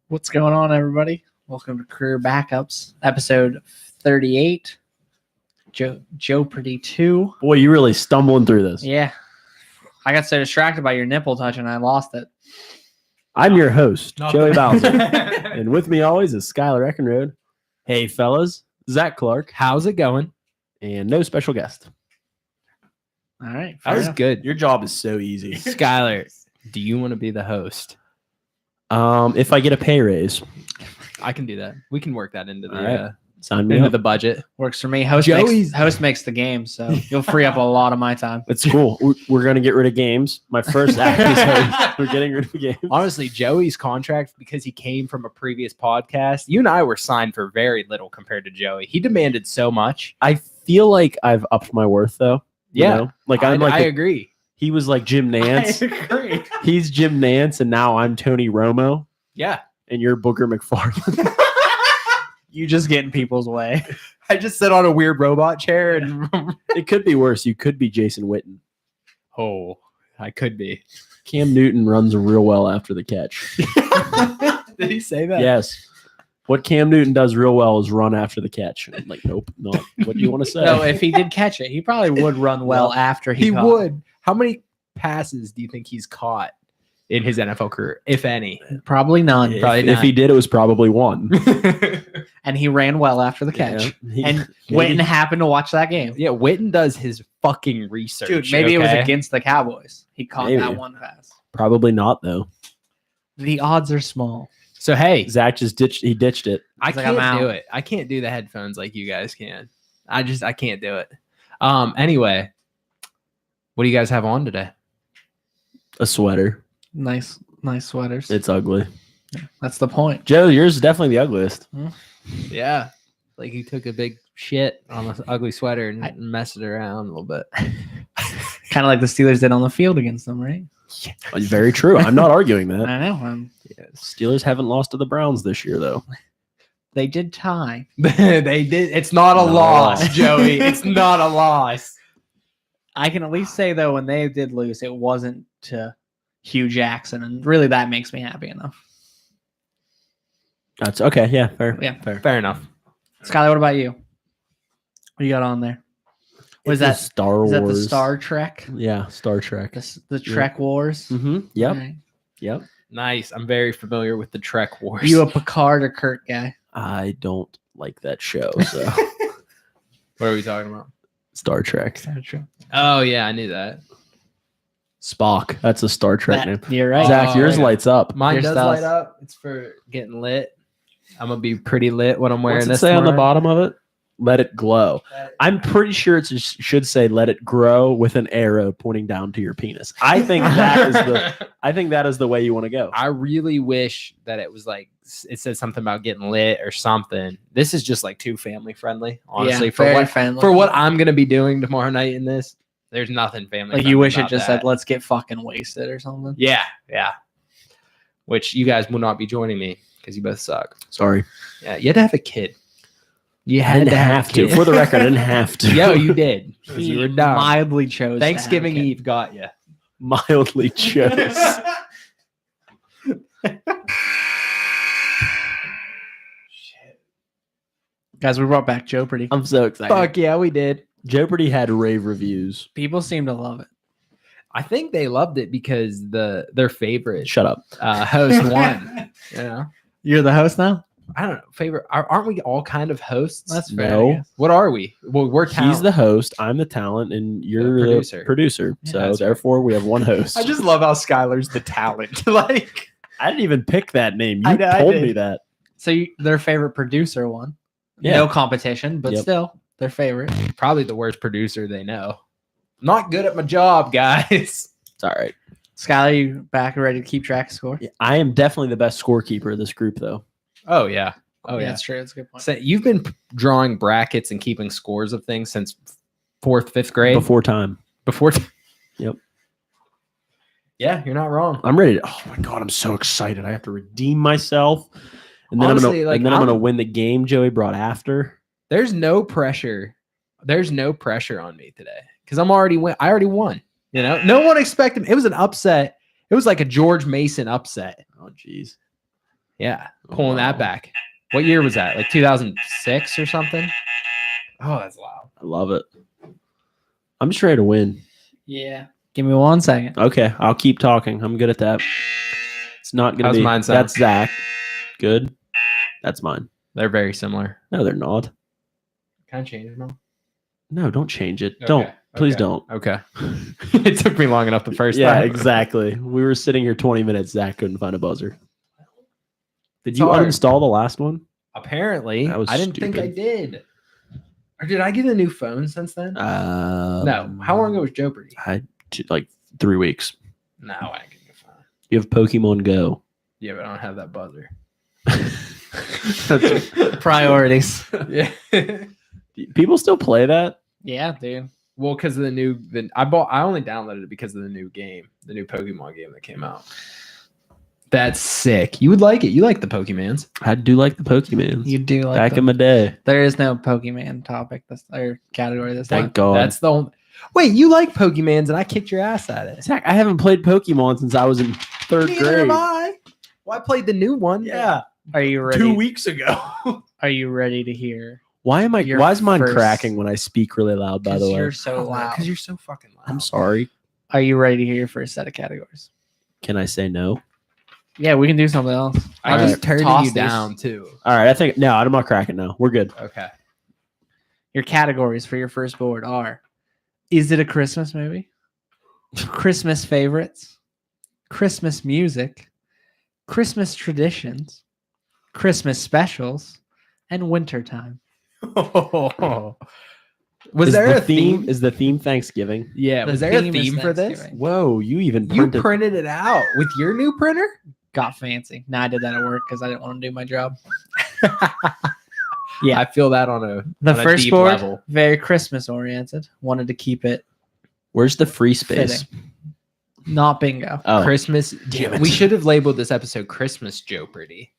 What's going on, everybody? Welcome to Career Backups, episode 38. Joe-pardy 2. Boy, you really stumbling through this. Yeah. I got so distracted by your nipple touch and I lost it. I'm your host, Joey Bowser. and And with me always is Skylar Eckenrode. Hey, fellas. Zach Clark. how's it going? And no special guest. All right. That fair was enough. good. Your job is so easy. Skylar, do you want to be the host? If I get a pay raise, I can do that. We can work that into the All right. sign me into up. the budget. Works for me. Host makes the game, so you'll free up a lot of my time. It's cool. We're going to get rid of games. My first act is host. We're getting rid of games. Honestly, Joey's contract, because he came from a previous podcast, you and I were signed for very little compared to Joey. He demanded so much. I feel like I've upped my worth, though. You know? Like I'm like I agree. he was like Jim Nance. agree. He's Jim Nance, and now I'm Tony Romo, Yeah. and you're Booker McFarland. You just get in people's way. I just sit on a weird robot chair and It could be worse. You could be Jason Witten. oh, I could be. Cam Newton runs real well after the catch. Did he say that? Yes. What Cam Newton does real well is run after the catch. I'm like, nope, no. What do you want to say? No, if he did catch it, he probably would run well after He caught it. would. How many passes do you think he's caught in his NFL career, if any? Probably none. If he did, it was probably one. And he ran well after the catch. Yeah. And Witten happened to watch that game. Yeah, Witten does his fucking research. Dude, maybe it was okay? against the Cowboys. He caught Maybe. that one pass. Probably not, though. The odds are small. So hey, Zach just ditched it. I He's like, can't I'm do out. it. I can't do the headphones like you guys can. I can't do it. Anyway, what do you guys have on today? A sweater. Nice sweaters. It's ugly. That's the point. Joe, yours is definitely the ugliest. Yeah, like he took a big shit on an ugly sweater and messed it around a little bit. Kind of like the Steelers did on the field against them, right? Very true. I'm not arguing that. I know. Steelers haven't lost to the Browns this year, though. They did tie. They did. It's not a No. loss, Joey. It's not a loss. I can at least say, though, when they did lose, it wasn't to Hugh Jackson. And really, that makes me happy enough. That's okay. Yeah, fair. Yeah. Fair. Fair enough. Skylar, what about you? What you got on there? What is It's a that? Star Is Wars. that the Star Trek? Yeah, Star Trek. The Trek Wars? Mm-hmm. Yep. All right. Yep. Nice. I'm very familiar with the Trek Wars. You a Picard or Kirk guy? I don't like that show, so What are we talking about? Star Trek. Oh yeah, I knew that. Spock. That's a Star Trek name. You're right. Zach, Oh, yours yeah. lights up. Mine Yours does does. light up. It's for getting lit. I'm gonna be pretty lit when I'm wearing What's it this. say on the tomorrow. bottom of it? Let it glow. I'm pretty sure it should say "Let it grow" with an arrow pointing down to your penis. I think that is the way you want to go. I really wish that it was like it said something about getting lit or something. This is just like too family friendly, honestly. Yeah, very friendly. For what I'm gonna be doing tomorrow night in this, there's nothing family. Like friendly you wish it about just that. said, "Let's get fucking wasted" or something. Yeah. Which you guys will not be joining me because you both suck. Sorry. Yeah, you had to have a kid. You I had didn't to have a to. kid. For the record, I didn't have to. Yo, you did. 'Cause He you were dumb. mildly chose. Thanksgiving to have a Eve got you. Mildly chose. kid. Guys, we brought back Joe-pardy. I'm so excited. Fuck yeah, we did. Jeopardy had rave reviews. People seem to love it. I think they loved it because their favorite Shut up. host won. You know, You're the host now. I don't know. Favorite? Aren't we all kind of hosts? That's fair. No. I guess. What are we? Well, we're talent. He's the host. I'm the talent, and you're The the producer. producer. Yeah, So that's fair. therefore, we have one host. I just love how Skylar's the talent. Like, I didn't even pick that name. You I know, I told did. me that. So their favorite producer won. Yeah. No competition, but Yep. still their favorite. probably the worst producer they know. Not good at my job, guys. It's all right. Skylar, you back and ready to keep track of score? Yeah, I am definitely the best scorekeeper of this group, though. Oh yeah. Oh yeah. That's true. That's a good point. So you've been drawing brackets and keeping scores of things since 4th, 5th grade. Before time. Before. Yep. Yeah, you're not wrong. I'm ready to. Oh my god, I'm so excited. I have to redeem myself, and then Honestly, I'm like, gonna win the game Joey brought after. There's no pressure. There's no pressure on me today because I already won. You know, no one expected. It was an upset. It was like a George Mason upset. Oh jeez. Yeah, pulling that Wow. back. What year was that? Like 2006 or something? Oh, that's loud. I love it. I'm just ready to win. Yeah. Give me 1 second. Okay, I'll keep talking. I'm good at that. It's not gonna How's be. mine sound? That's Zach. Good. That's mine. They're very similar. No, they're not. Can I change them? No, don't change it. Don't. Please don't. Okay. It took me long enough the first Yeah, time. exactly. We were sitting here 20 minutes. Zach couldn't find a buzzer. Did It's you hard. uninstall the last one? Apparently, That was I didn't think I stupid. did. Or did I get a new phone since then? No. How long ago was Joe-pardy? Like 3 weeks. No, I didn't get a new phone. You have Pokemon Go. Yeah, but I don't have that buzzer. Priorities. Yeah. People still play that? Yeah, dude. Well, because of I only downloaded it because of the new game, the new Pokemon game that came out. That's sick. You would like it. You like the Pokemans. I do like the Pokemons. You do like Back them. in my day. There is no Pokemon topic or category this Thank time. God. That's the only. Wait, you like Pokemans, and I kicked your ass at it. Zach, I haven't played Pokemon since I was in third Neither grade. have I. Well, I played the new one. Yeah. Are you ready? 2 weeks ago. Are you ready to hear? Why Your is mine first- cracking when I speak really loud, by the 'Cause way? you're so loud. Because you're so fucking loud. I'm sorry. Are you ready to hear your first set of categories? Can I say no? Yeah, we can do something else. I All just right. turned Toss you these. down too. All right, I think no, I'm not cracking now. We're good. Okay. Your categories for your first board are: is it a Christmas movie? Christmas favorites, Christmas music, Christmas traditions, Christmas specials, and wintertime. Was Is there the a theme? Is the theme Thanksgiving? Yeah. The Was there a theme is theme for this? Thanksgiving. Whoa, you even You printed. printed it out with your new printer? Got fancy. Now I did that at work because I didn't want to do my job. Yeah, I feel that on a The on a first deep board, level. very Christmas oriented. Wanted to keep it Where's the free space? fitting. Not bingo. Oh, Christmas. Damn it. We should have labeled this episode Christmas Joe-pardy.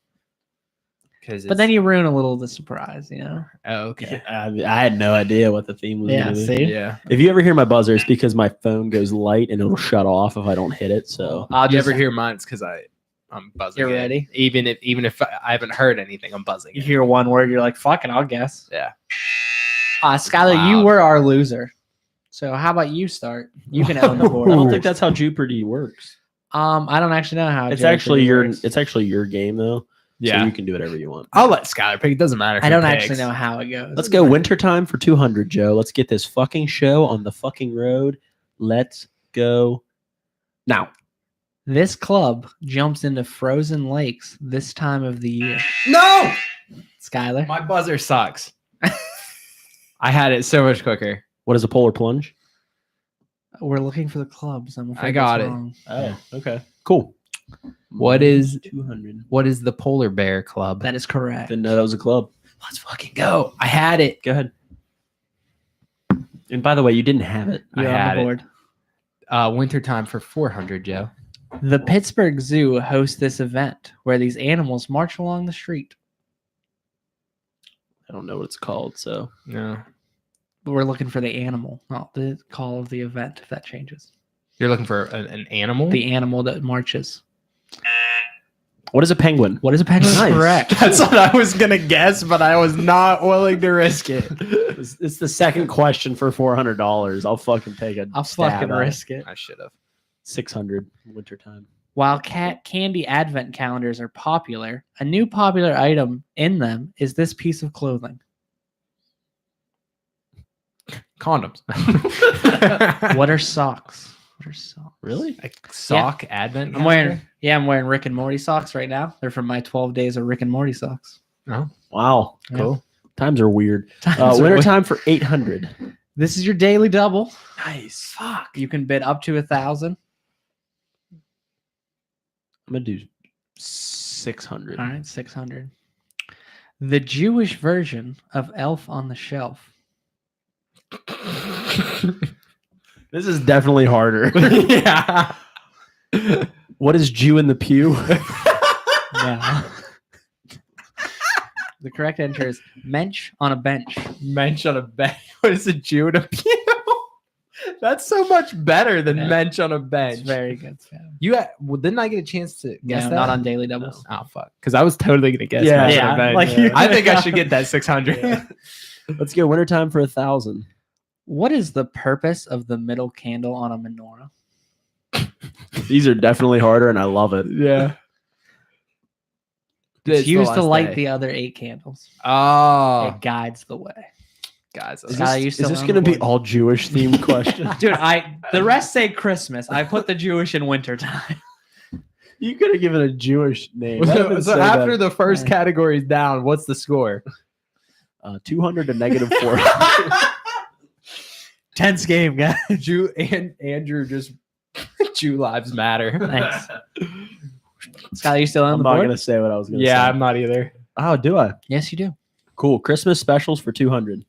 But then you ruin a little of the surprise, you know? Oh, okay. I had no idea what the theme was. Yeah, gonna be. see? Yeah. If you ever hear my buzzer, it's because my phone goes light and it'll shut off if I don't hit it. So I'll You just ever hear mine? It's because I'm buzzing. You're it. ready? Even if I haven't heard anything, I'm buzzing. you it. hear one word, you're like, fuck it, I'll guess. Yeah. Skylar, Wow. you were our loser. So how about you start? You can own the I board. don't think that's how Joe-pardy works. I don't actually know how It's Joe-pardy actually your works. it's actually your game though. Yeah. So you can do whatever you want. I'll let Skylar pick. It doesn't matter. If I he don't picks. actually know how it goes. Let's go wintertime for 200, Joe. Let's get this fucking show on the fucking road. Let's go now. This club jumps into frozen lakes this time of the year. No, Skylar, my buzzer sucks. I had it so much quicker. What is a polar plunge? we're looking for the clubs. I'm afraid I got that's it. wrong. Oh, okay. Cool. What is 200? what is the Polar Bear Club? That is correct. Didn't know that was a club. Let's fucking go. I had it. Go ahead. And by the way, you didn't have it. I You're had on the it. board. Wintertime for 400, Joe. The Pittsburgh Zoo hosts this event where these animals march along the street. I don't know what it's called. So No. But we're looking for the animal, not the call of the event, if that changes. You're looking for an animal? The animal that marches. what is a penguin? What is a penguin? Nice. Correct. That's what I was going to guess, but I was not willing to risk it. It's the second question for $400. I'll fucking take a I'll stab fucking at it. risk it. I should have. 600 wintertime. While candy advent calendars are popular, a new popular item in them is this piece of clothing. Condoms. What are socks? What are socks? Really? Like sock advent? I'm wearing Rick and Morty socks right now. They're from my 12 days of Rick and Morty socks. Oh, Wow. cool. Times are weird. Times are Wintertime for 800. This is your daily double. Nice. Fuck. You can bid up to 1,000. I'm going to do 600. All right, 600. The Jewish version of Elf on the Shelf. This is definitely harder. Yeah. What is Jew in the pew? No. The correct answer is Mensch on a bench. Mensch on a bed. What is a Jew in a pew? That's so much better than Yeah. bench on a It's bench. very good. Didn't I get a chance to guess No, that? not on daily doubles. Oh fuck! Because I was totally gonna guess. Yeah. bench on Yeah, a bench. like you- I think I should get that 600. Yeah. Let's go wintertime for 1,000. What is the purpose of the middle candle on a menorah? These are definitely harder, and I love it. Yeah. It's used to light the other 8 candles. Oh, It guides the way. guys. Is Scott, are you this, still is this on going to the be board? all Jewish themed questions? Dude, the rest say Christmas. I put the Jewish in wintertime. You could have given a Jewish name. Let him So say after that. the first Yeah. category is down, what's the score? 200 to negative 4. Tense game, guys. Andrew just Jew lives matter. Thanks. Scott, are you still on I'm the not board? going to say what I was going to say. Yeah, I'm not either. Oh, do I? Yes, you do. Cool. Christmas specials for 200.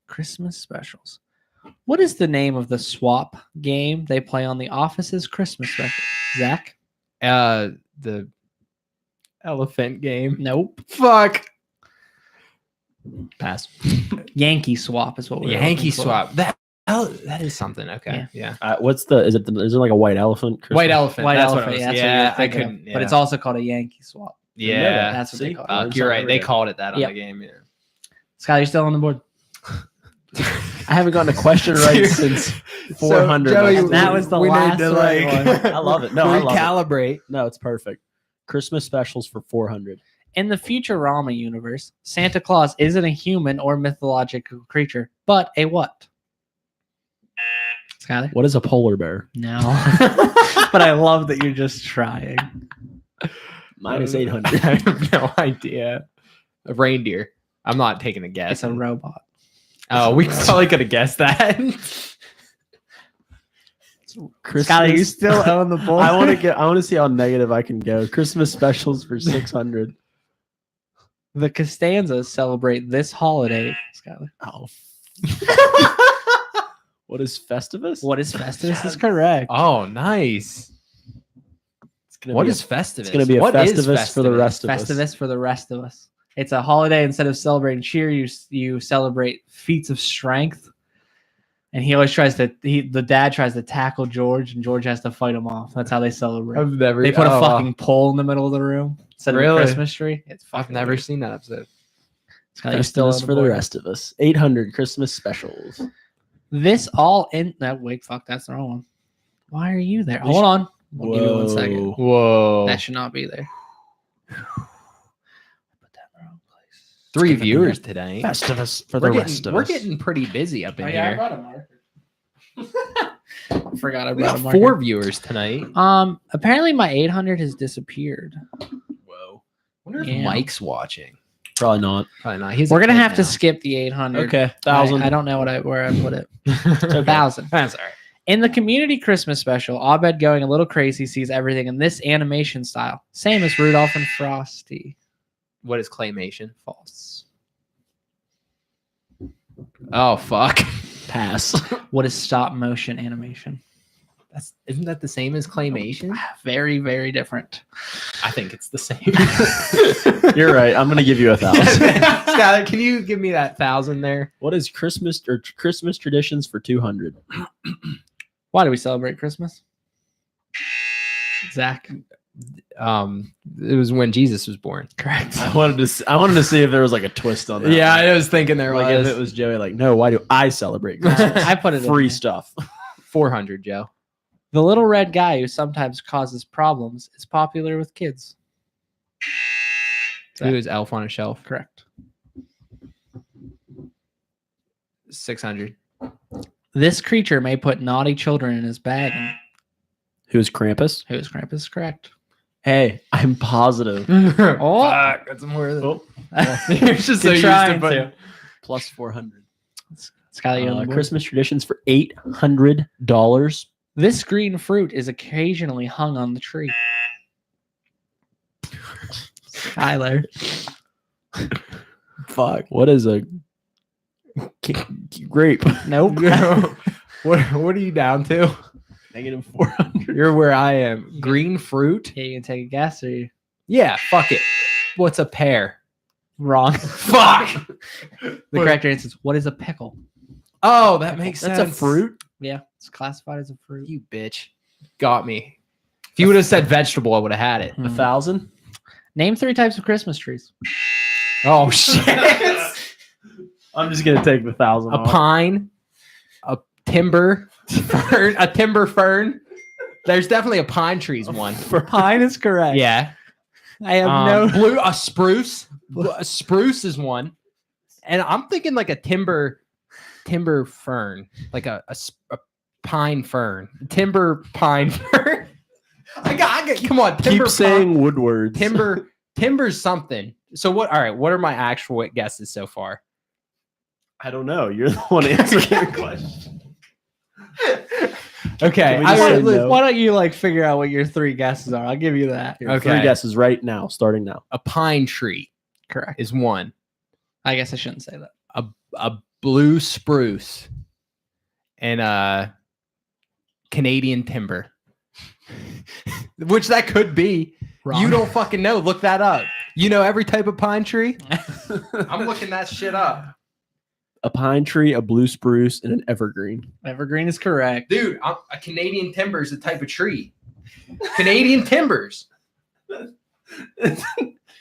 Christmas specials. What is the name of the swap game they play on The Office's Christmas special? Zach? The elephant game. Nope. Fuck. Pass. Yankee swap is what we're Yankee looking for. swap. That is something. Okay. Yeah. What's the? Is there like a white elephant? Christmas? White elephant. White that's elephant. What Yeah, I that's was, what you're I thinking of. couldn't. But it's yeah. also called a Yankee swap. Yeah. That's what they See? call it. You're right. every They day. called it that on Yep. the game. Yeah. Scott, are you still on the board? I haven't gotten a question right since 400. Joey, That was the we need last to, right one. I love it. No, I love it. recalibrate. No, it's perfect. Christmas specials for 400. In the Futurama universe, Santa Claus isn't a human or mythological creature, but a what? Skyler? What is a polar bear? No. But I love that you're just trying. Minus I 800. have no idea. A reindeer. I'm not taking a guess. It's a robot. Oh, we probably could have guessed that. Skyler, you still own the board. I want to see how negative I can go. Christmas specials for 600. The Costanzas celebrate this holiday. Skyler. Oh. What is Festivus? What is Festivus is correct. Oh, nice. It's gonna What be is Festivus? It's going to be a What is Festivus for the rest of us. Festivus for the rest of us. It's a holiday. Instead of celebrating cheer, you celebrate feats of strength. And he always tries to. The dad tries to tackle George, and George has to fight him off. That's how they celebrate. I've never. They put a oh, fucking pole in the middle of the room instead of Really? a Christmas tree. It's I've fucking. never weird. seen that episode. Scott, you still Festivus on the for the board. rest of us. 800 Christmas specials. This all in. No, wait, fuck, that's the wrong one. Why are you there? Hold on. We'll give you 1 second. Whoa. Whoa. That should not be there. Put that in the wrong place. 3 viewers today. Festivus for the rest of We're us. getting pretty busy up in I here. brought a marker. Forgot I We brought got a marker. 4 viewers tonight. Apparently my 800 has disappeared. Whoa. Wonder if Yeah. Mike's watching. Probably not. Probably not. He's We're a gonna kid have to now. skip the 800. Okay, 1,000. I don't know where I put it. It's 1,000. That's all right. In the community Christmas special, Abed going a little crazy sees everything in this animation style, same as Rudolph and Frosty. What is claymation? False. Oh fuck. Pass. What is stop motion animation? Isn't that the same as claymation? Very, very different. I think it's the same. You're right. I'm going to give you 1,000. Skylar, can you give me that 1,000 there? What is Christmas or Christmas traditions for 200? Why do we celebrate Christmas? Zach. It was when Jesus was born. Correct. I wanted to see if there was like a twist on that. Yeah, one. I was thinking there Like was if it was Joey, like, no, why do I celebrate Christmas? I put it in Free there. stuff. 400, Joe. The little red guy who sometimes causes problems is popular with kids. Who is Elf on a Shelf? Correct. 600. This creature may put naughty children in his bag. Who's Krampus? Who is Krampus? Correct. Hey, I'm positive. Oh. Fuck, that's more than. Oh, You're just so Good used trying to putting. plus 400. Skylar, you on the board? Christmas traditions for $800. This green fruit is occasionally hung on the tree. Skylar. Fuck. What is a grape? Nope. What are you down to? Negative 400. You're where I am. Green fruit? Yeah, you can take a guess or you Yeah, fuck it. What's a pear? wrong. Fuck. The correct answer is what is a pickle? Oh, that makes That's sense. a fruit. Yeah, it's classified as a fruit. You bitch. Got me. If you would have said vegetable, I would have had it. 1,000. Name 3 types of Christmas trees. Oh, shit. I'm just gonna take the 1,000. A pine, a timber fern, a timber fern. There's definitely a pine tree's one. Pine is correct. Yeah. I have no. A spruce. A spruce is one. And I'm thinking like a timber fern, like a pine fern, timber pine fern. I got come on, timber Keep saying woodwords. Timber's something. So what? All right, what are my actual guesses so far? I don't know. You're the one answering the question. Okay, Can we just say no? Why don't you like figure out what your 3 guesses are? I'll give you that. Here, Okay. 3 guesses right now, starting now. a pine tree Correct. is one. I guess I shouldn't say that. A blue spruce and a Canadian timber. Which that could be. Wrong. You don't fucking know. Look that up. You know every type of pine tree? I'm looking that shit up. A pine tree, a blue spruce, and an evergreen. Evergreen is correct. Dude, a Canadian timber is a type of tree. Canadian timbers.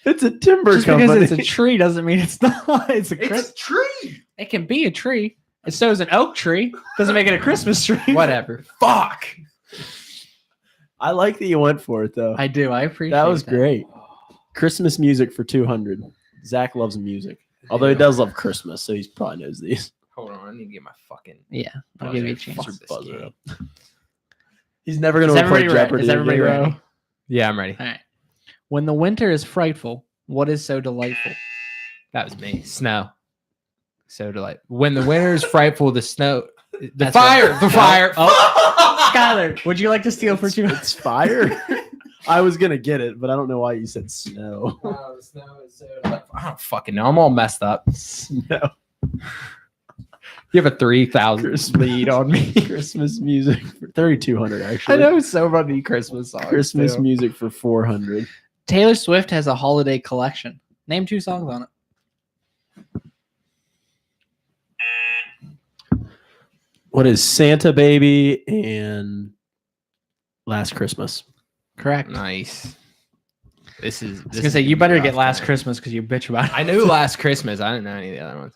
It's a timber Just company. because it's a tree doesn't mean it's not. It's a It's a tree. It can be a tree. And so is an oak tree. Doesn't make it a Christmas tree. Whatever. Fuck. I like that you went for it though. I do. I appreciate That was great. Christmas music for 200. Zach loves music, although he does love Christmas, so he probably knows these. Hold on. I need to get my fucking. Yeah, I'll give you a chance. Fuck this Buzzer game. up. He's never going Is to play everybody ready? Jeopardy. Is everybody again. ready? Yeah, I'm ready. All right. When the winter is frightful, what is so delightful? That was me. Snow. So delightful. When the winter is frightful, the snow. The That's fire. right. The fire. Oh, Skylar, would you like to steal for 2? It's fire. I was gonna get it, but I don't know why you said snow. Oh, the snow is so delightful. I don't fucking know. I'm all messed up. Snow. You have a 3,000 lead on me. Christmas music for 3,200 actually. I know so many Christmas songs. Christmas too. music for 400. Taylor Swift has a holiday collection. Name 2 songs on it. What is Santa Baby and Last Christmas? Correct. Nice. This is. I was gonna say you better get Last Christmas because you bitch about it. I knew Last Christmas. I didn't know any of the other ones.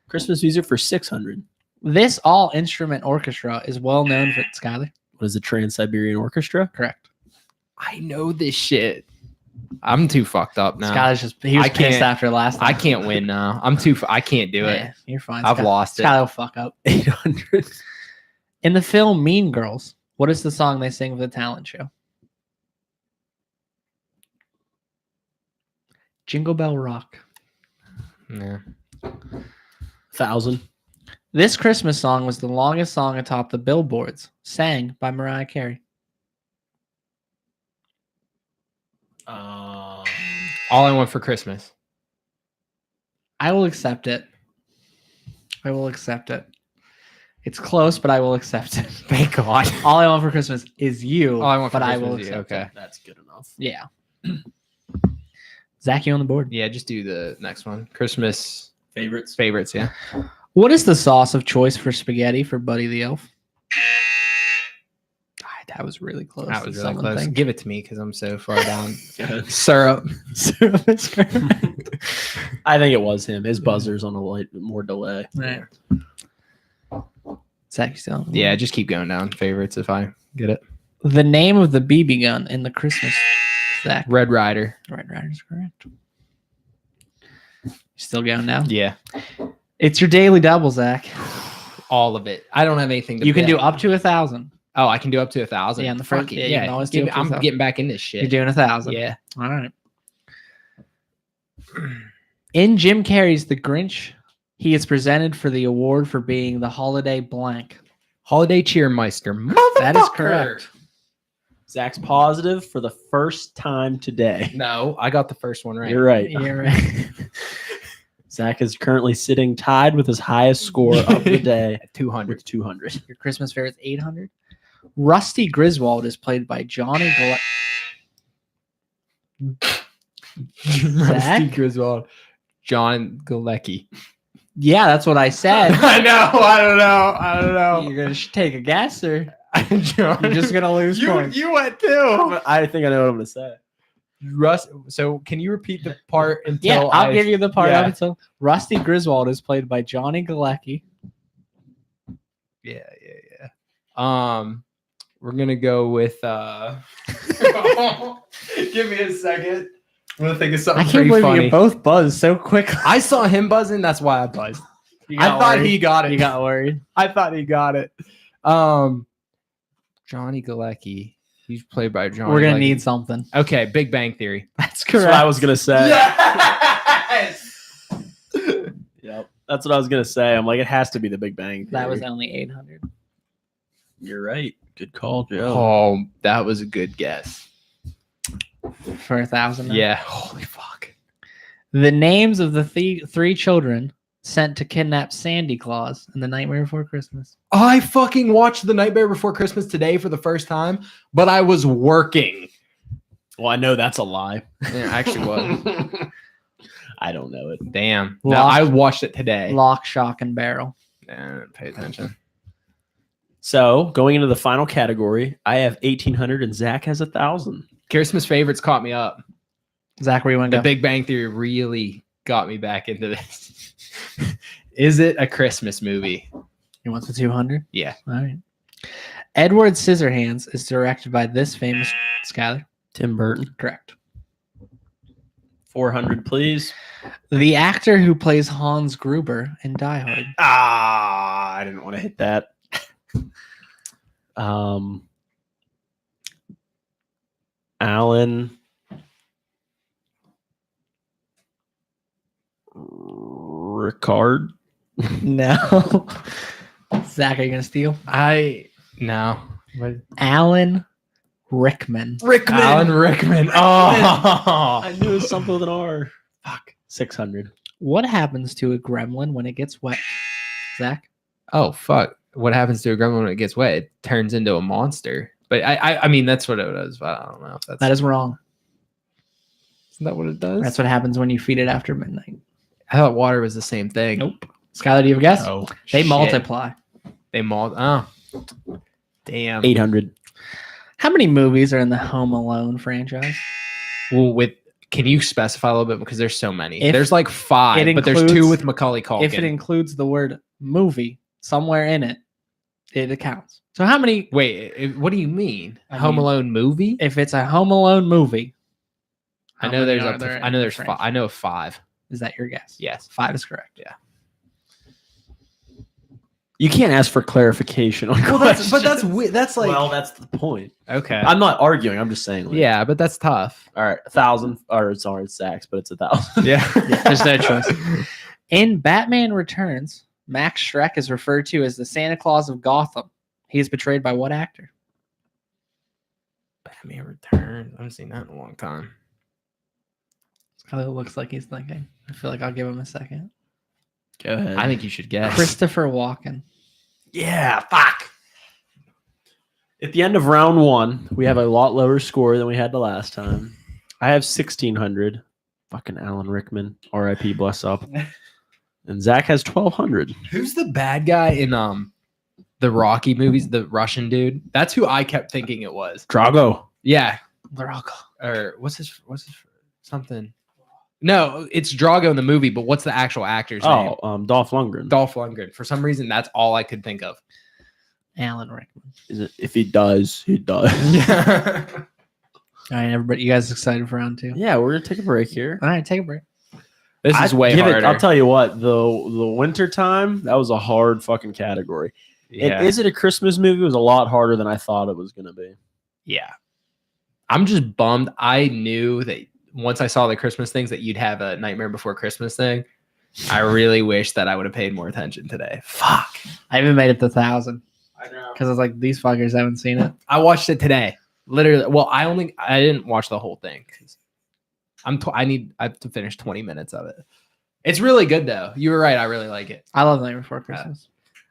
Christmas music for 600. This all-instrument orchestra is well known for Skylar. What is the Trans-Siberian Orchestra? Correct. I know this shit. I'm too fucked up now. Skylar's he was I pissed can't- after last time. I can't win now. I can't do it. Yeah, you're fine. I've lost it. Skylar will fuck up. 800. In the film Mean Girls, what is the song they sing for the talent show? Jingle Bell Rock. Yeah. 1,000. This Christmas song was the longest song atop the billboards, sang by Mariah Carey. All I Want for Christmas. I will accept it. I will accept it. It's close, but I will accept it. Thank God. All I Want for Christmas is you. All I Want for but I Christmas will is you. accept Okay. it. That's good enough. Yeah. Zach, you on the board? Yeah, just do the next one. Christmas Favorites? favorites, yeah. What is the sauce of choice for spaghetti for Buddy the Elf? Ah, that was really close. That was Did really someone close. think? Give it to me because I'm so far down. Good. Syrup. Syrup is correct. I think it was him. His buzzer's on a light more delay. Right. Zach, you still? Yeah, just keep going down. Favorites if I get it. The name of the BB gun in the Christmas. Zach. Red Rider. Red Rider's correct. Still going down? Yeah. It's your daily double, Zach. All of it. I don't have anything to You can bet. do up to 1,000. Oh, I can do up to 1,000. Yeah, in the Fuck first- it. yeah, you can always do up to I'm 1,000. getting back in this shit. You're doing 1,000. Yeah. All right. In Jim Carrey's The Grinch, he is presented for the award for being the holiday blank. Holiday Cheermeister. That is Motherfucker. correct. Zach's positive for the first time today. No, I got the first one right. You're right. You're right. Zach is currently sitting tied with his highest score of the day At 200. with 200. Your Christmas favorite is 800. Rusty Griswold is played by Johnny Rusty Zach? Griswold. John Galecki. Yeah, that's what I said. I know. I don't know. You're gonna take a guess, or John, you're just gonna lose points. You went too. I think I know what I'm gonna say. Russ. So can you repeat the part until Yeah, I'll give you the part yeah. of it. So Rusty Griswold is played by Johnny Galecki. Yeah. We're gonna go with. Give me a second. I'm gonna think of I something can't pretty believe funny. you both buzzed so quick. I saw him buzzing. That's why I buzzed. You I got thought worried. he got it. You got worried. I thought he got it. Johnny Galecki. He's played by Johnny. We're gonna Galecki. need something. Okay, Big Bang Theory. That's That's correct. what I was gonna say. Yes. Yep. That's what I was gonna say. I'm like, it has to be the Big Bang Theory. That was only 800 You're right. Good call, Joe. Oh, that was a good guess. for 1,000. Yeah. Holy fuck. The names of the three children sent to kidnap Sandy Claus in The Nightmare Before Christmas. I fucking watched The Nightmare Before Christmas today for the first time, but I was working. Well, I know that's a lie. Yeah, actually was. I don't know it. Damn. No, Lock- I watched it today. Lock, Shock, and Barrel. Nah, pay attention. So going into the final category, I have 1,800 and Zach has 1,000. Christmas favorites caught me up. Zach, where you want to The go? Big Bang Theory really got me back into this. Is it a Christmas movie? You want the 200? Yeah. All right. Edward Scissorhands is directed by this famous Skyler. Tim Burton. Correct. 400, please. The actor who plays Hans Gruber in Die Hard. I didn't want to hit that. Alan Ricard. No. Zach, are you gonna steal? No. Alan Rickman. Alan Rickman. Oh. I knew it was something with an R. Fuck. 600. What happens to a gremlin when it gets wet? Zach? Oh fuck! What happens to a gremlin when it gets wet? It turns into a monster. But I mean that's what it is. But I don't know if that's That is wrong. isn't that what it does? That's what happens when you feed it after midnight. I thought water was the same thing. Nope. Skylar, do you have a guess? Oh, They shit. multiply. They Oh, damn. 800. How many movies are in the Home Alone franchise? Well, can you specify a little bit because there's so many? If There's like 5, it but there's 2 includes- with Macaulay Culkin. If it includes the word movie somewhere in it, it accounts. So how many? Wait, what do you mean? I Home mean- Alone movie? If it's a Home Alone movie, I how know many there's are up there to, in I know the there's franchise? 5. I know 5. Is that your guess? Yes. 5 is correct. Yeah. You can't ask for clarification on Well, questions. that's like well, that's the point. okay. I'm not arguing. I'm just saying. Like, Yeah, but that's tough. All right, 1,000. Or sorry, it's Zach's, but it's 1,000. Yeah. There's no choice. In Batman Returns, Max Schreck is referred to as the Santa Claus of Gotham. He is portrayed by what actor? Batman Returns. I haven't seen that in a long time. It looks like he's thinking. I feel like I'll give him a second. Go ahead. I think you should guess. Christopher Walken. Yeah, fuck. At the end of round 1, we have a lot lower score than we had the last time. I have 1,600. Fucking Alan Rickman. R.I.P. Bless up. And Zach has 1,200. Who's the bad guy in the Rocky movies? The Russian dude. That's who I kept thinking it was. Drago. Yeah. They're all Or what's his something? No, it's Drago in the movie, but what's the actual actor's name? Dolph Lundgren. Dolph Lundgren. For some reason, that's all I could think of. Alan Rickman. Is it, if he does, he does. Yeah. All right, everybody. You guys excited for round 2? Yeah, we're gonna take a break here. All right, take a break. This is way Give it- harder. I'll tell you what, the winter time, that was a hard fucking category. Yeah. Is it a Christmas movie? It was a lot harder than I thought it was gonna be. Yeah. I'm just bummed. I knew that once I saw the Christmas things that you'd have a Nightmare Before Christmas thing. I really wish that I would have paid more attention today. Fuck. I even made it to 1,000 I know. because I was like, these fuckers haven't seen it. I watched it today. Literally. Well, I didn't watch the whole thing. 'Cause I have to finish 20 minutes of it. It's really good though. You were right. I really like it. I love Nightmare Before Christmas.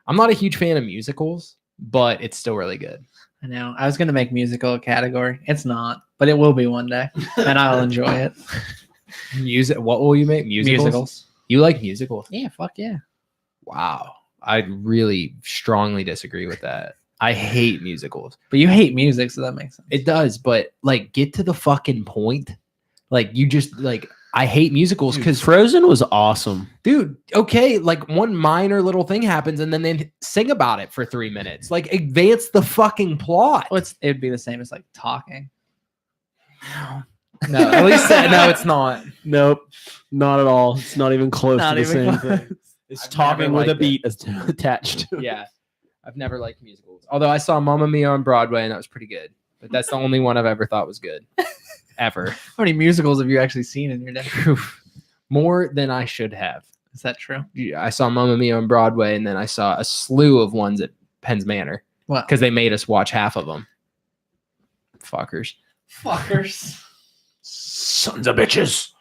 I'm not a huge fan of musicals, but it's still really good. I know. I was going to make musical a category. It's not, but it will be one day, and I'll enjoy it. Music. What will you make? Musicals? Musicals. You like musicals? Yeah, fuck yeah. Wow. I really strongly disagree with that. I hate musicals. But you hate music, so that makes sense. It does, but like get to the fucking point. Like you just like I hate musicals because Frozen was awesome. dude, okay, like one minor little thing happens and then they sing about it for 3 minutes. Like advance the fucking plot. Well, it'd be the same as like talking. No, at least no, it's not. Nope, not at all. It's not even close Not to the even same close. thing. It's I've talking never with a liked beat attached to it. Yeah. I've never liked musicals. Although I saw Mamma Mia on Broadway and that was pretty good. But that's the only one I've ever thought was good. Ever. How many musicals have you actually seen in your day? More than I should have. Is that true? Yeah, I saw Mamma Mia on Broadway and then I saw a slew of ones at Penn's Manor Well, because they made us watch half of them. Fuckers. fuckers. Sons of bitches.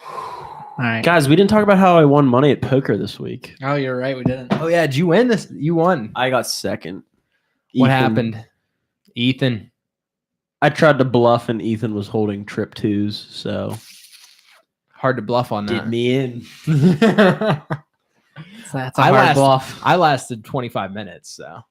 All right. Guys, we didn't talk about how I won money at poker this week. Oh, you're right. We didn't. Oh yeah, did you win this? You won. I got second. What Ethan- happened? Ethan. I tried to bluff and Ethan was holding trip twos, so Hard to bluff on did that. me in. That's a hard bluff. I lasted 25 minutes, so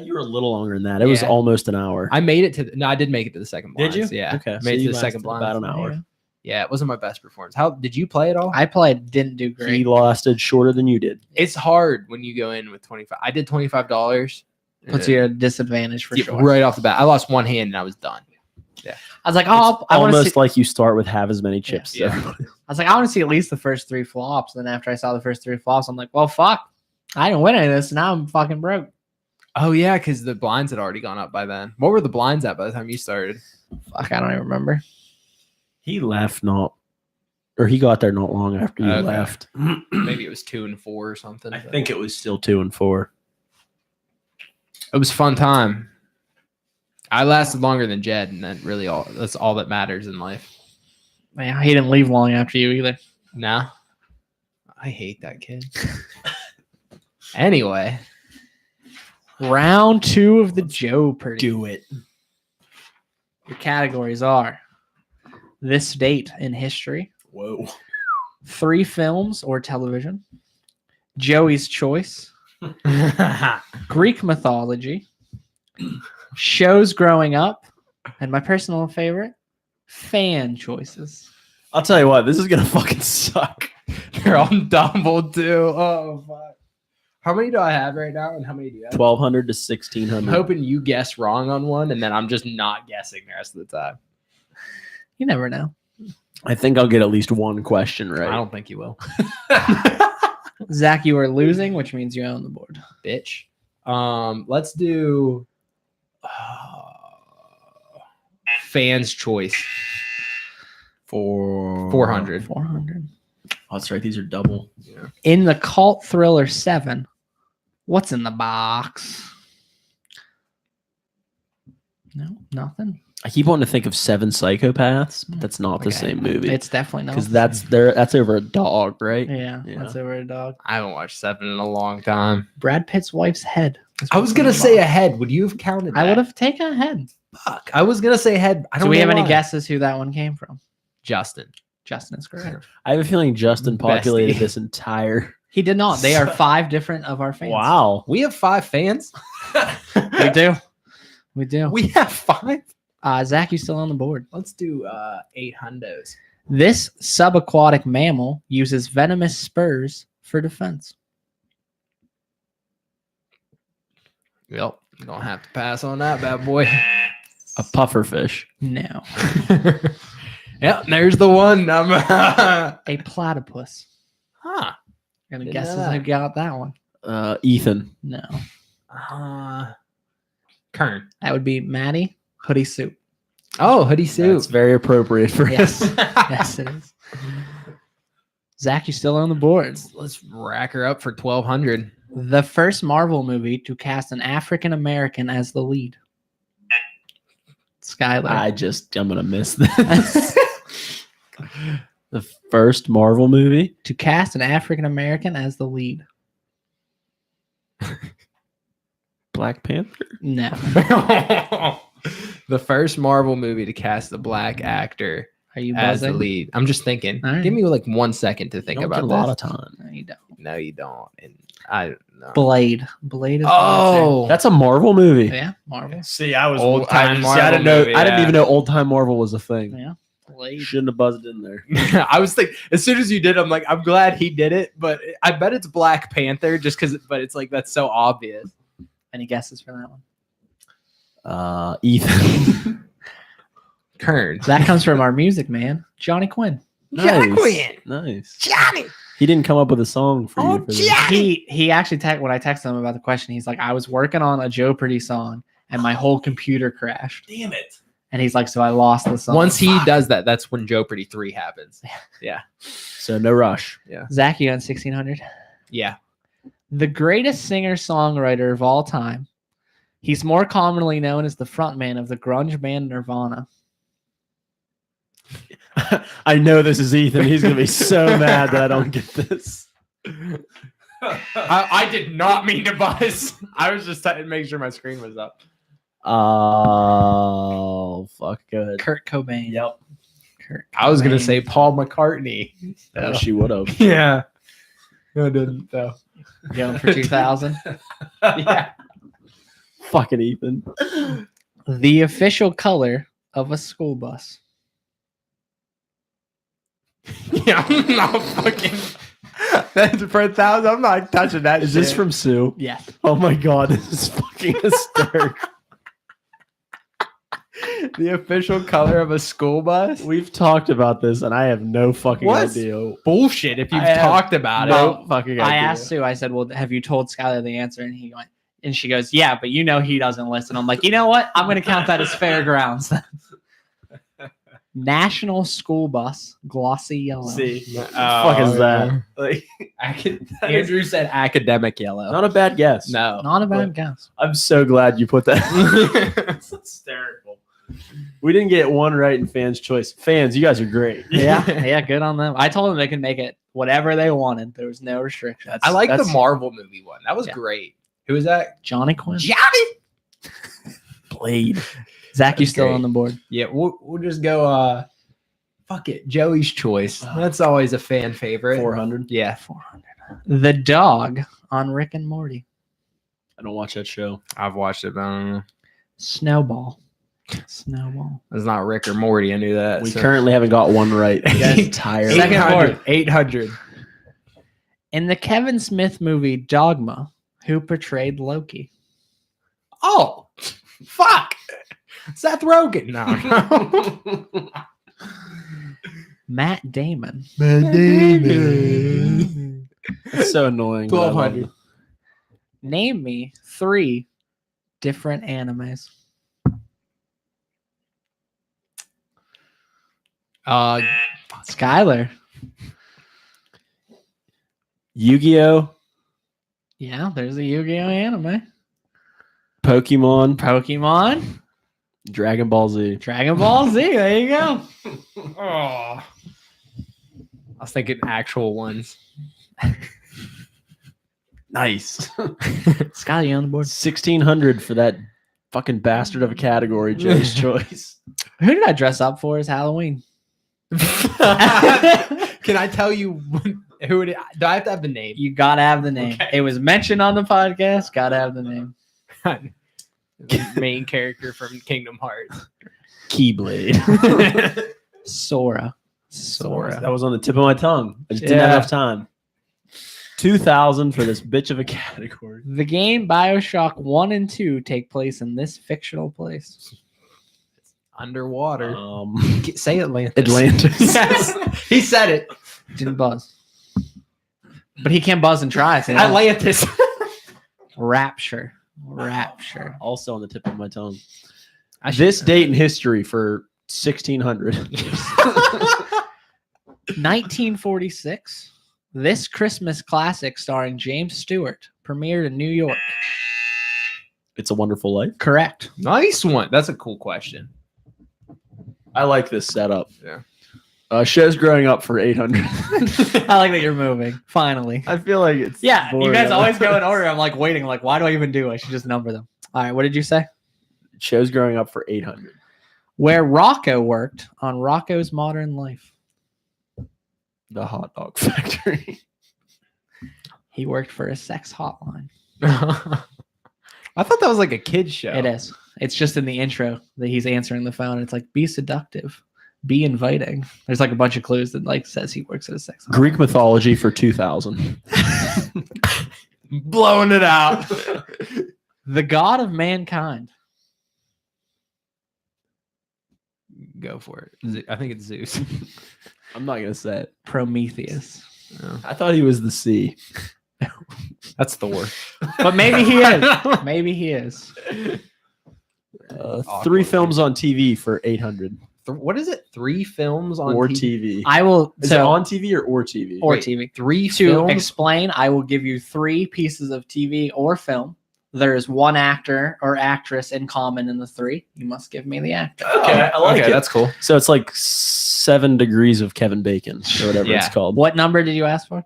You were a little longer than that. It was Yeah. almost an hour. I made it to. No, I did make it to the second Did blinds. you? Yeah. Okay. Made it you to the second lasted blinds. about an hour. Yeah, it wasn't my best performance. How did you play at all? I played, didn't do He great. lasted shorter than you did. It's hard when you go in with 25. I did $25. Puts you at a disadvantage for Yeah, sure. right off the bat. I lost one hand and I was done. I was like, It's oh, I want to almost see. like you start with half as many chips. Yeah. as everybody. I was like, I want to see at least the first 3 flops. Then after I saw the first 3 flops, I'm like, well, fuck. I didn't win any of this. Now I'm fucking broke. Oh yeah, because the blinds had already gone up by then. What were the blinds at by the time you started? Fuck, I don't even remember. He left he got there not long after you Okay. left. Maybe it was 2 and 4 or something. I think it was still 2 and 4. it was a fun time. I lasted longer than Jed, and that's all that matters in life. Man, he didn't leave long after you either. No. I hate that kid. Anyway. Round 2 of the Joe-pardy. Do it. Your categories are this date in history, Whoa. 3 films or television, Joey's choice, Greek mythology, shows growing up, and my personal favorite, fan choices. I'll tell you what, this is gonna fucking suck. They're on double too. Oh fuck. How many do I have right now and how many do you have? 1,200 to I'm 1,600. hoping you guess wrong on one and then I'm just not guessing the rest of the time. You never know. I think I'll get at least one question right. I don't think you will. Zach, you are losing, which means you own the board. Bitch. Let's do fans choice For 400. 400. Oh, that's right. These are double. In the cult thriller 7, what's in the box? No, nothing. I keep wanting to think of 7 Psychopaths, but that's not the Okay. same movie. It's definitely not. Because that's over a dog, right? Yeah, Yeah. that's over a dog. I haven't watched 7 in a long time. Brad Pitt's wife's head. is I was what's gonna in the say a box. head. Would you have counted? I that? would have taken a head. Fuck. I was gonna say head. I don't Do we know have any why. guesses who that one came from? Justin. Justin is correct. I have a feeling Justin populated Bestie. this entire. He did not. They are 5 different of our fans. Wow. We have 5 fans. We do. We do. We have 5. Zach, you still on the board. Let's do 8 hundos. This subaquatic mammal uses venomous spurs for defense. Yep. You don't have to pass on that bad boy. A pufferfish. No. Yep. There's the one. A platypus. Huh. Any Didn't know guesses that. who got that one? Ethan. No. Kern. That would be Maddie Hoodie Soup. Oh, hoodie suit. That's very appropriate for Yes. us. Yes, it is. Zach, you still on the board. Let's rack her up for 1,200. The first Marvel movie to cast an African American as the lead. Skylar. I'm gonna miss this. The first Marvel movie. To cast an African American as the lead. Black Panther. No. The first Marvel movie to cast a black actor Are you as buzzing? the lead. I'm just thinking. All right. Give me like 1 second to think Don't about get a this. lot of time. No, you don't. No, you don't. And I don't know. Blade. Blade is the Oh, That's a Marvel movie. answer. Yeah, Marvel. See, I was Old time See, I didn't Marvel know. movie, I didn't yeah. even know old time Marvel was a thing. Yeah, Blade. Shouldn't have buzzed in there. I was thinking as soon as you did, I'm like, I'm glad he did it, but I bet it's Black Panther just because. But it's like that's so obvious. Any guesses for that one? Ethan. Kern. That comes from our music man, Johnny Quinn. Nice. Nice. Johnny. He didn't come up with a song for you. For this. He actually when I texted him about the question, he's like, I was working on a Joe-pardy song and my whole computer crashed. Damn it. And he's like, so I lost the song. Once he does that, that's when Joe-pardy 3 happens. Yeah. So no rush. Zach, you got 1600. Yeah. The greatest singer-songwriter of all time. He's more commonly known as the frontman of the grunge band Nirvana. I know this is Ethan. He's gonna be so mad that I don't get this. I did not mean to buzz. I was just trying to make sure my screen was up. Oh fuck! Go ahead. Kurt Cobain. Yep. Kurt I was gonna Cobain. say Paul McCartney. Oh, she would have. Yeah. No, I didn't though. Going for 2000. Yeah. Fucking Ethan. The official color of a school bus. Yeah, I'm not fucking. That's for 1,000. I'm not touching that. Is this shit. from Sue? Yeah. Oh my god, this is fucking hysterical. the official color of a school bus? We've talked about this, and I have no fucking What? idea. Bullshit. If you've I have talked about No it. fucking idea. I asked Sue, I said, well, have you told Skylar the answer? And he went, and she goes, yeah, but you know he doesn't listen. I'm like, you know what? I'm going to count that as fairgrounds. National School Bus, glossy yellow. See, What the fuck is that? Like, Andrew said academic yellow. not a bad guess. No. Not a bad guess. I'm so glad you put that. It's hysterical. We didn't get one right in fans' choice. Fans, you guys are great. Yeah, good on them. I told them they could make it whatever they wanted. There was no restrictions. I like the That's- Marvel movie one. That was Yeah. great. Who was that? Johnny Quinn. Johnny. Blade. Zach, you That's still great. on the board? Yeah, we'll just go. Fuck it, Joey's choice. That's always a fan favorite. 400. Yeah. 400. The dog on Rick and Morty. I don't watch that show. I've watched it, but I don't know. Snowball. Snowball. It's not Rick or Morty. I knew that. We currently haven't got one right. Yes. Entire. Second 800. board. 800. In the Kevin Smith movie Dogma, who portrayed Loki? Oh, fuck. Seth Rogen. No. Matt Damon. It's so annoying. but I love 1200. it. Name me 3 different animes. Skylar. Yu-Gi-Oh, Yeah, there's a Yu-Gi-Oh anime. Pokemon, Pokemon. Dragon Ball Z. Dragon Ball Z. There you go. Oh. I was thinking actual ones. Nice. Skylar, you on the board? 1600 for that fucking bastard of a category. Joe's choice. Who did I dress up for as Halloween? Can I tell you who it is? Do I have to have the name? You gotta have the name. Okay. It was mentioned on the podcast. Gotta have the name. The main character from Kingdom Hearts. Keyblade. Sora. That was on the tip of my tongue. I just didn't have Yeah. enough time. 2000 for this bitch of a category. The game BioShock 1 and 2 take place in this fictional place. Underwater. Um, Say Atlantis. Atlantis. Yes. He said it. Didn't buzz. But he can buzz and try. So Atlantis. Rapture. Rapture. Also on the tip of my tongue. This date in history for 1600. 1946. This Christmas classic starring James Stewart premiered in New York. It's a Wonderful Life. Correct. Nice one. That's a cool question. I like this setup. Yeah. Shows growing up for 800. I like that you're moving. Finally. I feel like it's Yeah, you boring. guys always go in order. I'm like waiting, like, why do I even do it? I should just number them. All right, what did you say? Shows growing up for 800. Where Rocco worked on Rocco's Modern Life. The Hot Dog Factory. He worked for a sex hotline. I thought that was like a kid's show. It is. It's just in the intro that he's answering the phone. It's like, be seductive, be inviting. There's like a bunch of clues that like says he works at a sex hotline. Greek mythology for 2000. Blowing it out. The god of mankind. Go for it. I think it's Zeus. I'm not gonna say it. Prometheus. I thought he was the sea. That's Thor. But maybe he is. Maybe he is. 3 films on TV for 800 What is it? 3 films on or TV? TV. I will. Is it on TV or TV? Or Wait, TV. 3 To films? explain, I will give you 3 pieces of TV or film. There is one actor or actress in common in the 3. You must give me the actor. Okay, I like it. That's cool. So it's like 7 degrees of Kevin Bacon or whatever it's Yeah. called. What number did you ask for?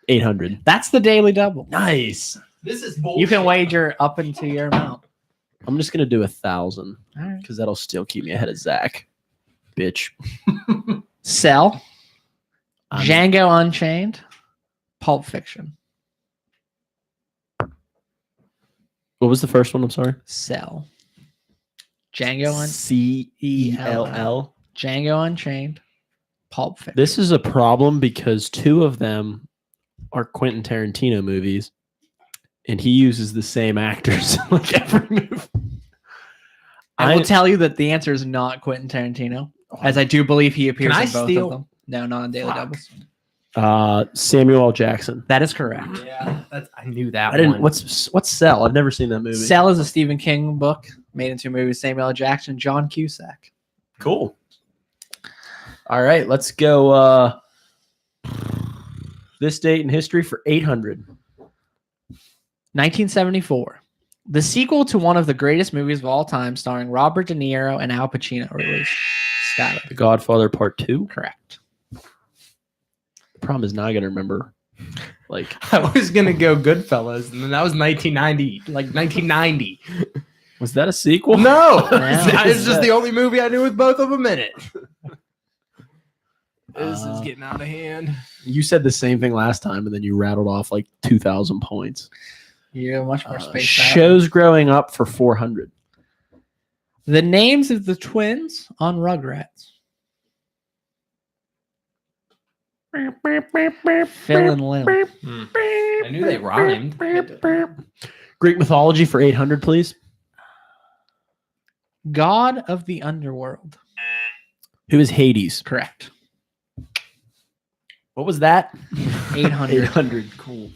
800. That's the daily double. Nice. This is You can wager up into your amount. I'm just gonna do 1,000 All right. because that'll still keep me ahead of Zach. Bitch. Cell, I'm- Django Unchained, Pulp Fiction. What was the first one? I'm sorry. Cell. Django CELL. Django Unchained, Pulp Fiction. This is a problem because 2 of them are Quentin Tarantino movies, and he uses the same actors in like every movie. I will tell you that the answer is not Quentin Tarantino, as I do believe he appears Can I in both steal? of them. No, not on Daily Fuck. Doubles. Samuel L. Jackson. That is correct. Yeah, I knew that I didn't. one. What's Cell? I've never seen that movie. Cell is a Stephen King book made into a movie with Samuel L. Jackson, John Cusack. Cool. All right, let's go. This date in history for 800. 1974. The sequel to one of the greatest movies of all time, starring Robert De Niro and Al Pacino, released. Scott. The Godfather Part 2. Correct. The problem is now I gotta remember. Like, I was gonna go Goodfellas, and then that was 1990. Like 1990. was that a sequel? No, No. it's just the only movie I knew with both of them in it. This is getting out of hand. You said the same thing last time, and then you rattled off like 2,000 points. You're much more spaced out. Shows growing up for 400. The names of the twins on Rugrats. Phil and Lil. I knew they rhymed. Greek mythology for 800, please. God of the Underworld. Who is Hades? Correct. What was that? 800. 800. Cool.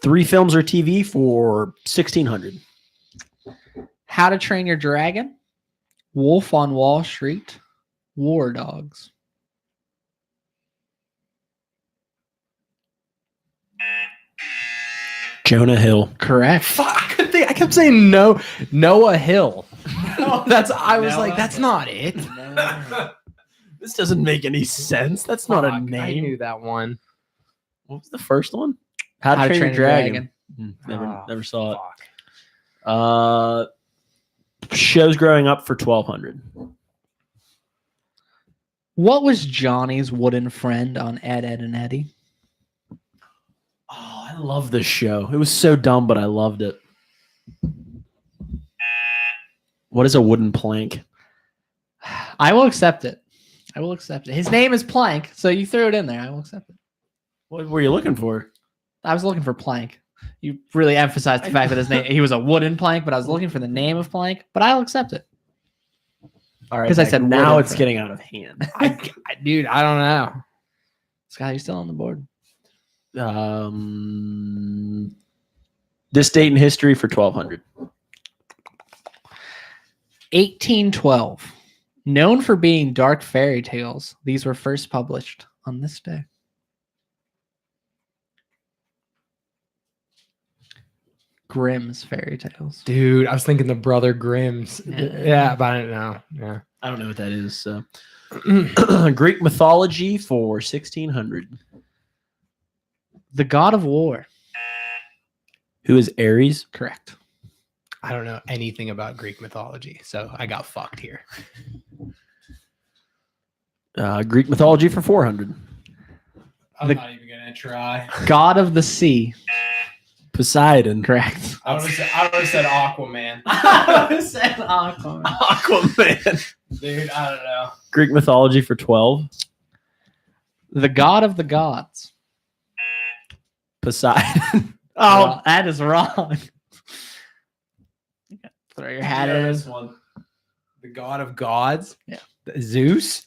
3 films or TV for 1,600. How to Train Your Dragon. Wolf on Wall Street. War Dogs. Jonah Hill. Correct. Fuck! I kept saying no. Noah Hill. I was like, that's not it. This doesn't make any sense. That's not a Fuck, I name. knew that one. What was the first one? How to Train Your Dragon. Never, Oh, never saw it. fuck. Shows growing up for 1,200. What was Johnny's wooden friend on Ed, Ed, and Eddie? Oh, I love this show. It was so dumb, but I loved it. What is a wooden plank? I will accept it. I will accept it. His name is Plank, so you threw it in there. I will accept it. What were you looking for? I was looking for Plank. You really emphasized the fact that his name he was a wooden plank, but I was looking for the name of Plank. But I'll accept it. All right, 'Cause I Zach, said now wooden it's plank. getting out of hand. Dude, I don't know. Scott, you still on the board? This date in history for 1,200. 1812. Known for being dark fairy tales, these were first published on this day. Grimm's fairy tales. Dude, I was thinking the Brother Grimm's. Yeah. Yeah, but I don't know. Yeah. I don't know what that is. So, Greek mythology for 1,600. The God of War. Who is Ares? Correct. I don't know anything about Greek mythology, so I got fucked here. Greek mythology for 400. I'm The- not even gonna try. God of the sea. Poseidon. Correct. I would have said Aquaman. I said Aquaman. Aquaman. Dude, I don't know. Greek mythology for 12. The God of the gods. Poseidon. Well, that is wrong. Throw your hat in. one. The god of gods? Yeah. Zeus?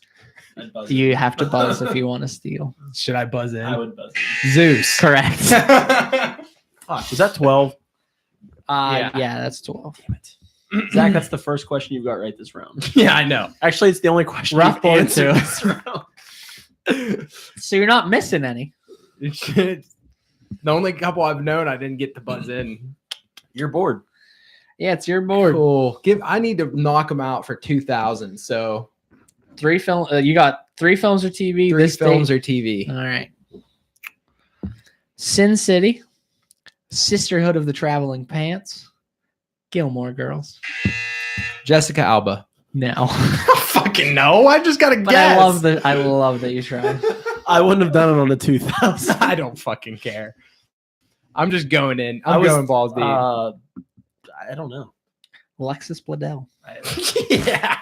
You have to buzz if you want to steal. Should I buzz in? I would buzz. Zeus. Correct. Fuck, is that 12? Yeah, that's 12. Damn it. Zach, that's the first question you've got right this round. Yeah, I know. Actually, it's the only question Rough you've board, answered too. this round. So you're not missing any. The only couple I've known I didn't get to buzz in. You're bored. Yeah, it's your board. Cool. I need to knock them out for 2,000. So 3 film. You got 3 films or TV. 3 this films date. or TV. All right. Sin City, Sisterhood of the Traveling Pants, Gilmore Girls. Jessica Alba. No, Fucking no. I just got to but guess. I love that you tried. I wouldn't have done it on the 2000. I don't fucking care. I'm just going in. I I'm was, going balls deep. I don't know. Alexis Bledel. Yeah.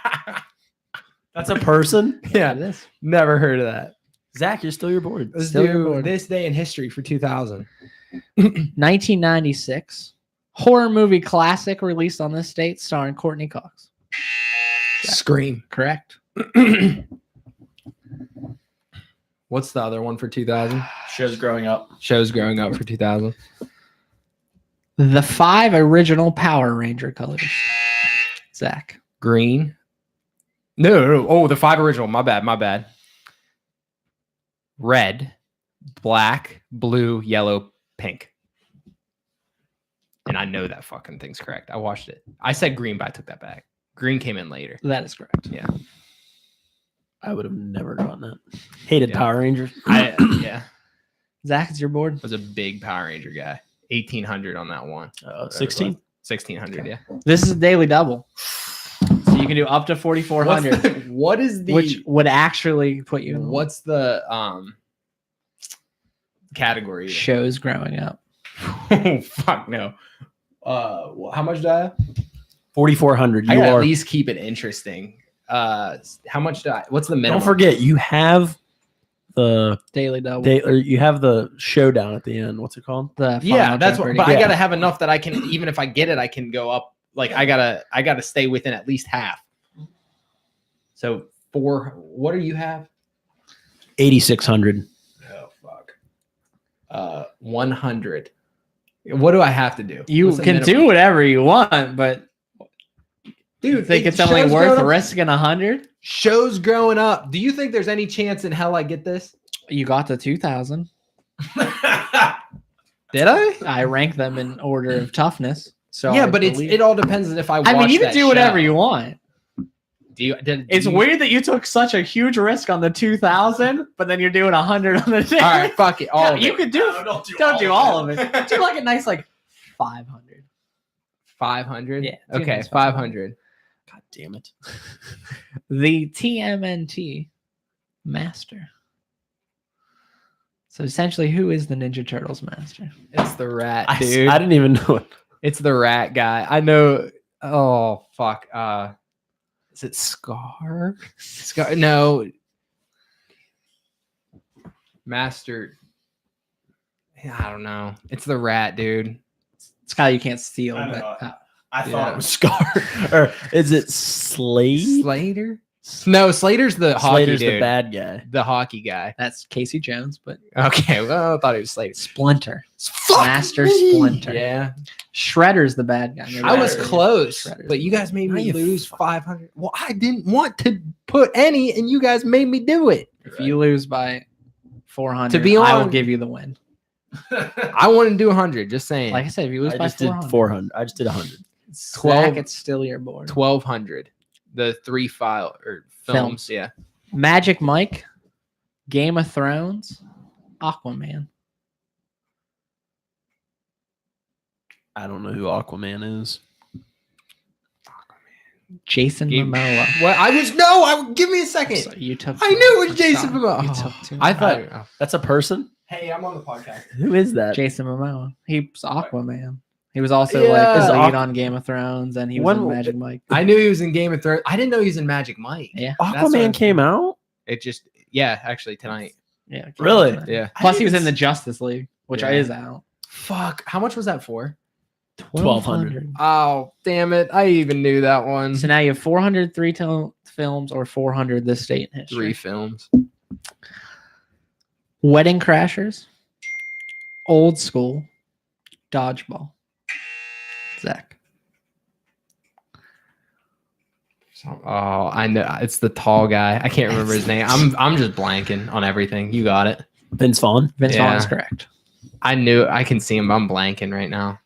That's a person? Yeah. It is. Never heard of that. Zach, you're still your board. Let's Still your do board. this day in history for 2000. 1996 horror movie classic released on this date, starring Courtney Cox. Scream. Correct. What's the other one for 2000? Shows growing up. Shows growing up for 2000. The 5 original Power Ranger colors. Zach. Green. No. Oh, the 5 original. My bad. Red, black, blue, yellow, pink. And I know that fucking thing's correct. I watched it. I said green, but I took that back. Green came in later. That is correct. Yeah. I would have never gotten that. Hated Yeah. Power Rangers. Yeah. Zach, it's your board. Was a big Power Ranger guy. 1800 on that one. 16? 1600, Okay. yeah. This is a daily double. So you can do up to 4,400, What is the which would actually put you in what's the category? shows growing up. Oh fuck no. How much do I have? 4,400. I You gotta are. at least keep it interesting. How much do I? What's the minimum? Don't forget, you have the Daily double. you have the showdown at the end. What's it called? The Yeah, Final that's what. Jeopardy. But I Yeah. gotta have enough that I can, even if I get it, I can go up. Like I gotta stay within at least half. So what do you have? 8,600. Oh fuck. 100. What do I have to do? You What's the can minimum? do whatever you want, but Dude, you think it it's only shows worth growing up- risking 100? Shows growing up. Do you think there's any chance in hell I get this? You got to 2,000. Did I? I rank them in order of toughness. So Yeah, I but believe- it all depends on if I watch I mean, you can that do whatever show. you want. Do you? It's weird that you took such a huge risk on the 2,000, but then you're doing 100 on the day. All right, fuck it. All No, of you it. could do. Don't do all of it. Do like a nice 500. 500. Yeah, Okay, 500. God damn it. The TMNT master. So essentially, who is the Ninja Turtles master? It's the rat, I dude. didn't even know it. It's the rat guy. I know. Oh fuck. Is it Scar? Scar? No. Master. I don't know. It's the rat, dude. It's guy you can't steal. I know. But, I Yeah. thought it was Scar. Or is it Slade? Slater? No, Slater's the hockey Slater's dude. the bad guy. The hockey guy. that's Casey Jones, but Okay, well, I thought it was Slater. Splinter. Fuck Master me. Splinter. Yeah, Shredder's the bad guy. I was Shredder. close, Shredder's but you the guys made Now me you lose 500. Well, I didn't want to put any, and you guys made me do it. If you lose by 400, To be I will on- give you the win. I want to do 100. Just saying. Like I said, if you lose I by just did 400, 400. I just did 100. 12, it's still your board. 1200. The 3 file or films. Yeah. Magic Mike, Game of Thrones, Aquaman. I don't know who Aquaman is. Jason Momoa. What? Give me a second. So you took. I knew it was I'm Jason sorry. Momoa. You Oh, took two. I thought. That's a person? Hey, I'm on the podcast. Who is that? Jason Momoa. He's Aquaman. He was also Yeah. like Is the lead Aqu- on Game of Thrones, and he was When- in Magic Mike. I knew he was in Game of Thrones. I didn't know he was in Magic Mike. Yeah, That's what I Aquaman was came out? It just, yeah, actually tonight. yeah. Really? Yeah. Plus, he was in the Justice League, which Yeah. is out. Fuck. How much was that for? 1,200. Oh, damn it. I even knew that one. So now you have 403 films or 400 this date in history. 3 films. Wedding Crashers, Old School, Dodgeball. Zach. Oh, I know. It's the tall guy. I can't remember his name. I'm just blanking on everything. You got it. Vince Vaughn. Vince Vaughn Yeah. is correct. I knew. I can see him. I'm blanking right now.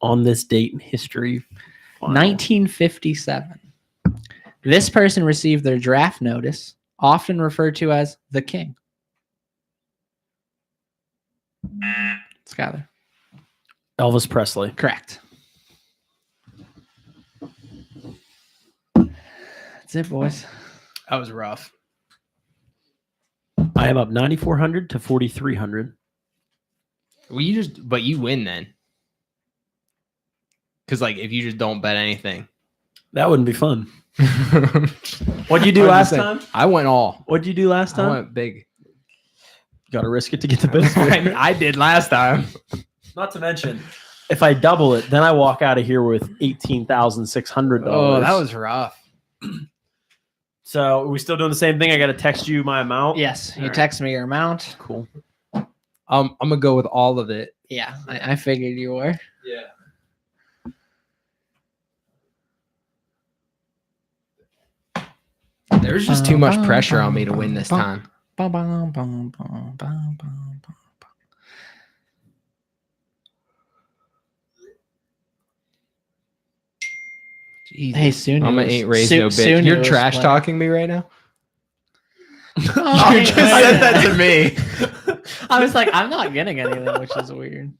On this date in history. Final. 1957. This person received their draft notice, often referred to as the King. Skyler. Elvis Presley. Correct. That's it, boys. That was rough. I am up 9,400 to 4,300. Well, but you win then. Because like, if you just don't bet anything. That wouldn't be fun. What'd you do last time? I went all. What'd you do last I time? went big. Got to risk it to get the best. I did last time. Not to mention, if I double it, then I walk out of here with $18,600. Oh, that was rough. So are we still doing the same thing? I got to text you my amount. Yes, you All right. text me your amount. Cool. I'm gonna go with all of it. Yeah, I figured you were. Yeah. There's just too much pressure on me to win this time. Bum, bum, bum, bum, bum, bum, bum. Hey, soon. I'm gonna ain't raise no bitch. You're trash talking me right now. Oh, You just said that to me. I was like, I'm not getting anything, which is weird.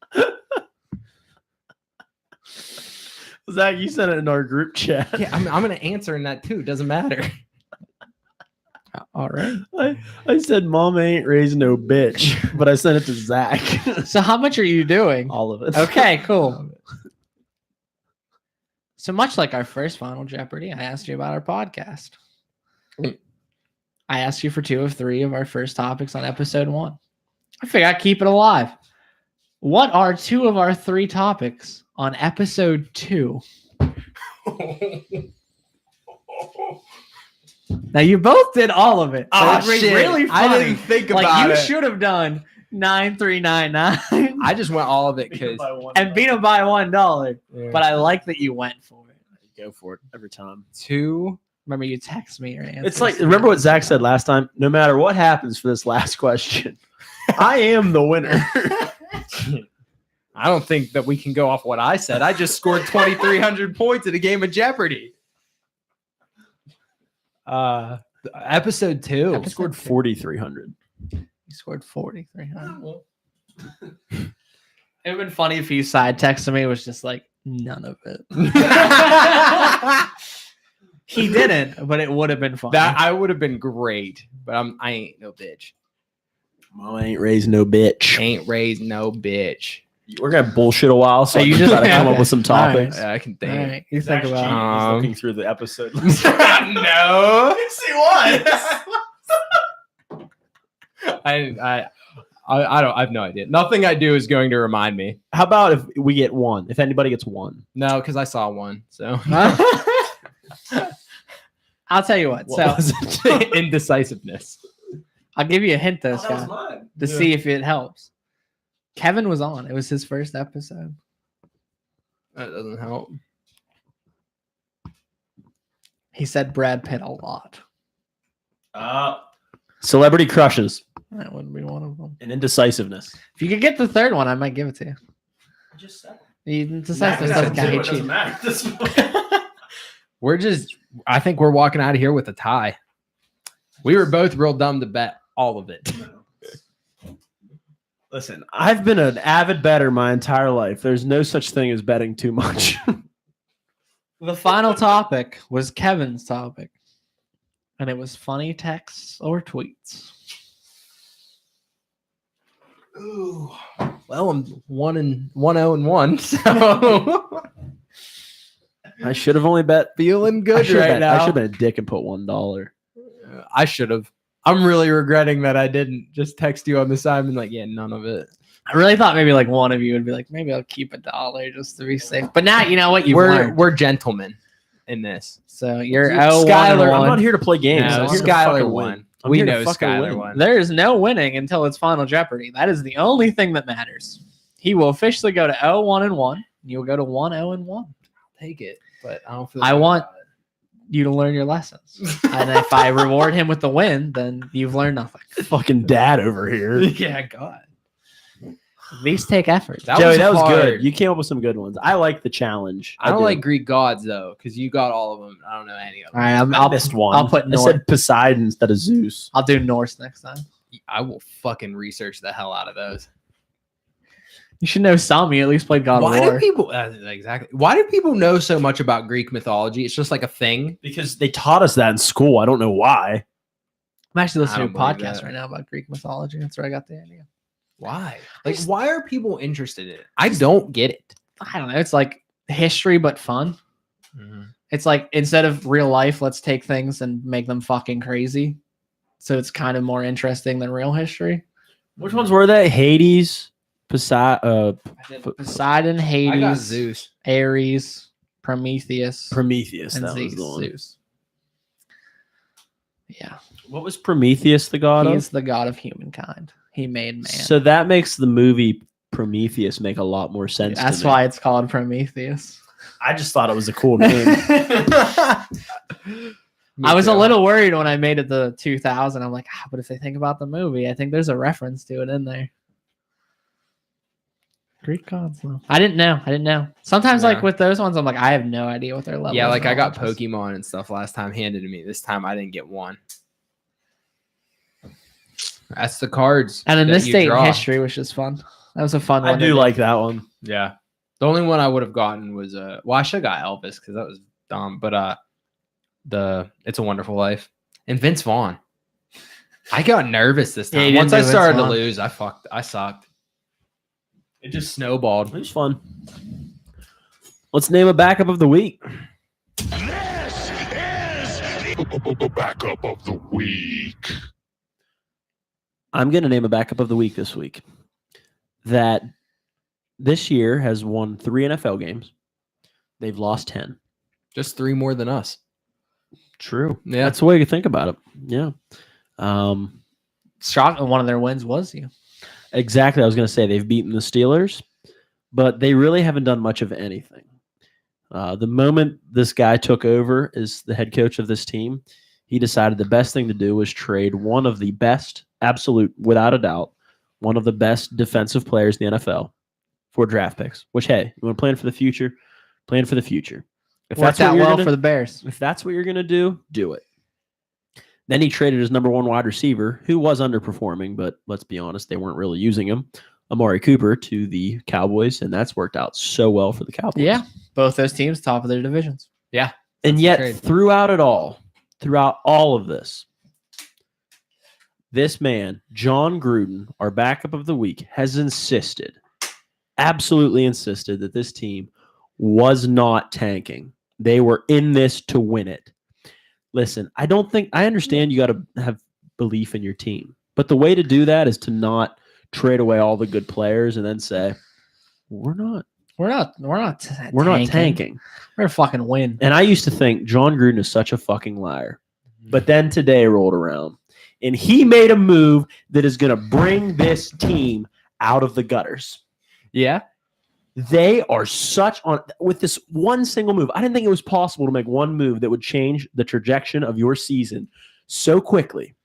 Zach, you sent it in our group chat. Yeah, I'm gonna answer in that too. Doesn't matter. All right. I said, Mom ain't raised no bitch, but I sent it to Zach. So how much are you doing? All of it. Okay, cool. So much like our first Final Jeopardy, I asked you about our podcast. I asked you for 2 of 3 of our first topics on episode 1. I figured I'd keep it alive. What are 2 of our 3 topics on episode 2? Now you both did all of it. So Oh, it was shit. really funny. I didn't think like about you it. should have done 9399 I just went all of it because and beat him by $1. But I like that you went for it. Go for it every time. 2. Remember, you text me your answer. It's like, remember what Zach said last time? No matter what happens for this last question, I am the winner. I don't think that we can go off what I said. I just scored 2,300 points in a game of Jeopardy. Episode 2. Episode Scored 4,300. You scored 4,300. It would have been funny if you side texted me. It was just like none of it. He didn't, but it would have been fun. That I would have been great, but I ain't no bitch. Mom ain't raised no bitch. Ain't raised no bitch. We're gonna bullshit a while, so Hey, you you just just- gotta come up okay. with some topics. I can All think. right, you think about it. He's looking through the episode. No. See what? I don't. I have no idea. Nothing I do is going to remind me. How about if we get 1? If anybody gets 1, No, because I saw one. So I'll tell you what. What So was it? indecisiveness. I'll give you a hint, though, Scott, to see if it helps. Kevin was on. It was his first episode. That doesn't help. He said Brad Pitt a lot. Celebrity crushes That wouldn't be one of them. and indecisiveness. If you could get the third one, I might give it to you. Just Indecisiveness doesn't count. He cheated. We're just. I think we're walking out of here with a tie. We were both real dumb to bet all of it. Listen, I've been an avid bettor my entire life. There's no such thing as betting too much. The final topic was Kevin's topic, and it was funny texts or tweets. Ooh. Well, I'm 1-0-1, so I should have only bet. feeling I good should right have now. been a dick and put $1. I should have. I'm really regretting that I didn't just text you on the side and like, yeah, none of it. I really thought maybe like one of you would be like, maybe I'll keep $1 just to be safe. But now you know what you've learned. We're gentlemen in this. So you're Skylar, 0-1-1. I'm not here to play games. No, I'm here to Skylar fucking won. win. I'm We here to know fucking Skylar win. won. There is no winning until it's Final Jeopardy. That is the only thing that matters. He will officially go to 0-1-1. You will go to 1-0-1. Take it, but I don't feel. I good want- about You to learn your lessons. And if I reward him with the win, then you've learned nothing. Fucking dad over here. Yeah, God. At least take effort. That Joey, was that was hard. good. You came up with some good ones. I like the challenge. I don't do. like Greek gods though, because you got all of them. I don't know any of All them. right, I missed one. I'll put I Norse. said Poseidon instead of Zeus. I'll do Norse next time. I will fucking research the hell out of those. You should know some. You at least played God Why of do War. people exactly? Why do people know so much about Greek mythology? It's just like a thing. Because they taught us that in school. I don't know why. I'm actually listening to a don't believe podcast that. right now about Greek mythology. That's where I got the idea. Why? Like, why are people interested in it? I don't get it. I don't know. It's like history, but fun. It's like instead of real life, let's take things and make them fucking crazy. So it's kind of more interesting than real history. Which ones were they? Hades, Poseidon, Poseidon, I got Hades, Zeus. Ares, Prometheus, Prometheus. and That was the one. Zeus. Yeah, What was Prometheus the god he of? is the god of humankind. He made man. So that makes the movie Prometheus make a lot more sense. That's to me. why it's called Prometheus. I just thought it was a cool name. I was a little worried when I made it the 2000. I'm like, but if they think about the movie, I think there's a reference to it in there. Greek gods, though. I didn't know. Sometimes, like Yeah. with those ones, I'm like, I have no idea what their level. Yeah, of like I got knowledge is. Pokemon and stuff last time handed to me. This time I didn't get one. That's the cards. And in that this you state draw. in history, which is fun. That was a fun I one. to do like that one. Yeah. The only one I would have gotten was well, I should have got Elvis because that was dumb. But the It's a Wonderful Life and Vince Vaughn. I got nervous this Yeah, time. you didn't Once do I Vince started to Vaughn. lose, I sucked. It just snowballed. It was fun. Let's name a backup of the week. This is the backup of the week. I'm going to name a backup of the week this week that this year has won 3 NFL games. They've lost 10. Just 3 more than us. True. Yeah. That's the way you think about it. Yeah. Shock. One of their wins was you. Exactly. I was going to say they've beaten the Steelers, but they really haven't done much of anything. The moment this guy took over as the head coach of this team, he decided the best thing to do was trade one of the best, absolute, without a doubt, one of the best defensive players in the NFL for draft picks. Which, hey, you want to plan for the future? Plan for the future. If Worked what out you're well gonna- for the Bears. if that's what you're going to do it. Then he traded his number 1 wide receiver, who was underperforming, but let's be honest, they weren't really using him, Amari Cooper, to the Cowboys, and that's worked out so well for the Cowboys. Yeah, both those teams top of their divisions. Yeah. And That's yet, the trade. throughout all of this, this man, John Gruden, our backup of the week, has absolutely insisted that this team was not tanking. They were in this to win it. Listen, I understand you got to have belief in your team, but the way to do that is to not trade away all the good players and then say, we're not tanking. We're gonna fucking win. And I used to think John Gruden is such a fucking liar. But then today rolled around and he made a move that is going to bring this team out of the gutters. Yeah. They are with this one single move. I didn't think it was possible to make one move that would change the trajectory of your season so quickly.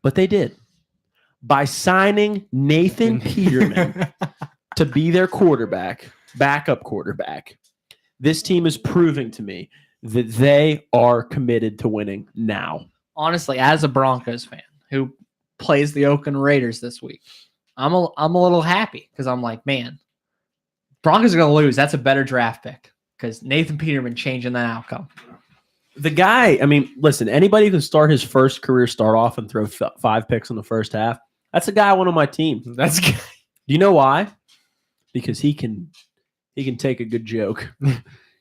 But they did. By signing Nathan Peterman to be their backup quarterback, this team is proving to me that they are committed to winning now. Honestly, as a Broncos fan who plays the Oakland Raiders this week, I'm a little happy because I'm like, man, Broncos are gonna lose. That's a better draft pick because Nathan Peterman changing that outcome. The guy, I mean, listen, anybody who can start his first career start off and throw 5 picks in the first half, that's a guy I want on my team. That's good. Do you know why? Because he can take a good joke.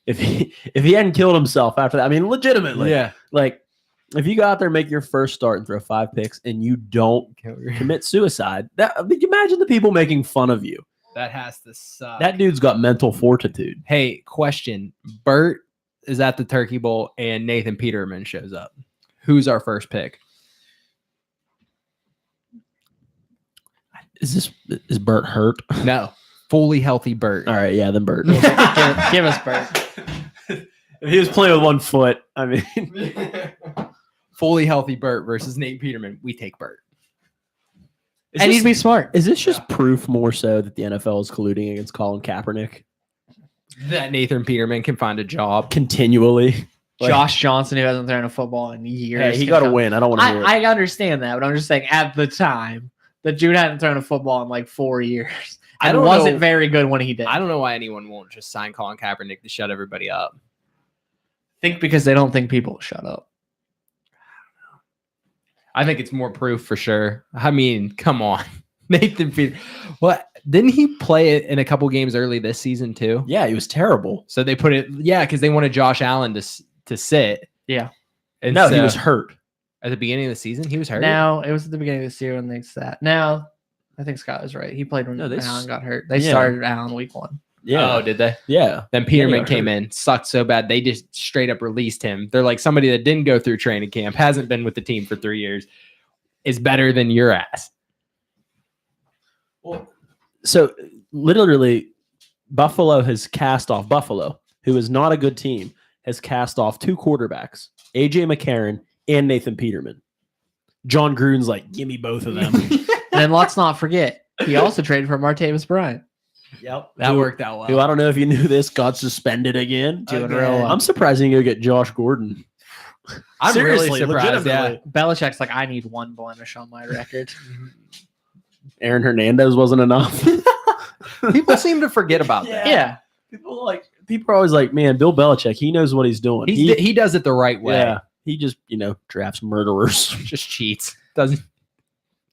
if he hadn't killed himself after that, I mean, legitimately. Yeah. Like, if you go out there and make your first start and throw 5 picks and you don't commit suicide, imagine the people making fun of you. That has to suck. That dude's got mental fortitude. Hey, question. Bert is at the Turkey Bowl and Nathan Peterman shows up. Who's our first pick? Is Bert hurt? No. Fully healthy Bert. All right, yeah, then Bert. Give us Bert. If he was playing with 1 foot, I mean, Fully healthy Bert versus Nate Peterman. We take Bert. And he'd be smart. Is this just proof more so that the NFL is colluding against Colin Kaepernick That Nathan Peterman can find a job. continually? Like, Josh Johnson, who hasn't thrown a football in years. hey, he can got to come- win. I don't want to hear it. I understand that, but I'm just saying at the time, the dude hadn't thrown a football in like 4 years. I And don't wasn't know- very good when he did. I don't know why anyone won't just sign Colin Kaepernick to shut everybody up. think because they don't think people will shut up. I think it's more proof for sure. I mean, come on. Nathan Peterman. What? Didn't he play it in a couple games early this season too? Yeah, he was terrible. So they put it, because they wanted Josh Allen to sit. Yeah. And No, he so- was hurt. at the beginning of the season. He was hurt. Now, it was at the beginning of this year when they sat. Now, I think Scott was right. He played when No, they Allen s- got hurt. They yeah. started Allen week 1. Yeah, Oh, did they? yeah. Then Peterman got came in, sucked so bad they just straight up released him. They're like, somebody that didn't go through training camp, hasn't been with the team for 3 years, is better than your ass. So literally, Buffalo, who is not a good team, has cast off 2 quarterbacks, AJ McCarron and Nathan Peterman. John Gruden's like, give me both of them. And then let's not forget, he also traded for Martavis Bryant. Yep, That worked out well. Who I don't know if you knew this, got suspended again. Doing Okay. real well. I'm surprised he didn't go get Josh Gordon. I'm Seriously, really surprised. Yeah. legitimately. Belichick's like, I need one blemish on my record. Aaron Hernandez wasn't enough. People seem to forget about that. Yeah. People are always like, man, Bill Belichick, he knows what he's doing. He does it the right way. Yeah, he just drafts murderers, Just cheats. Doesn't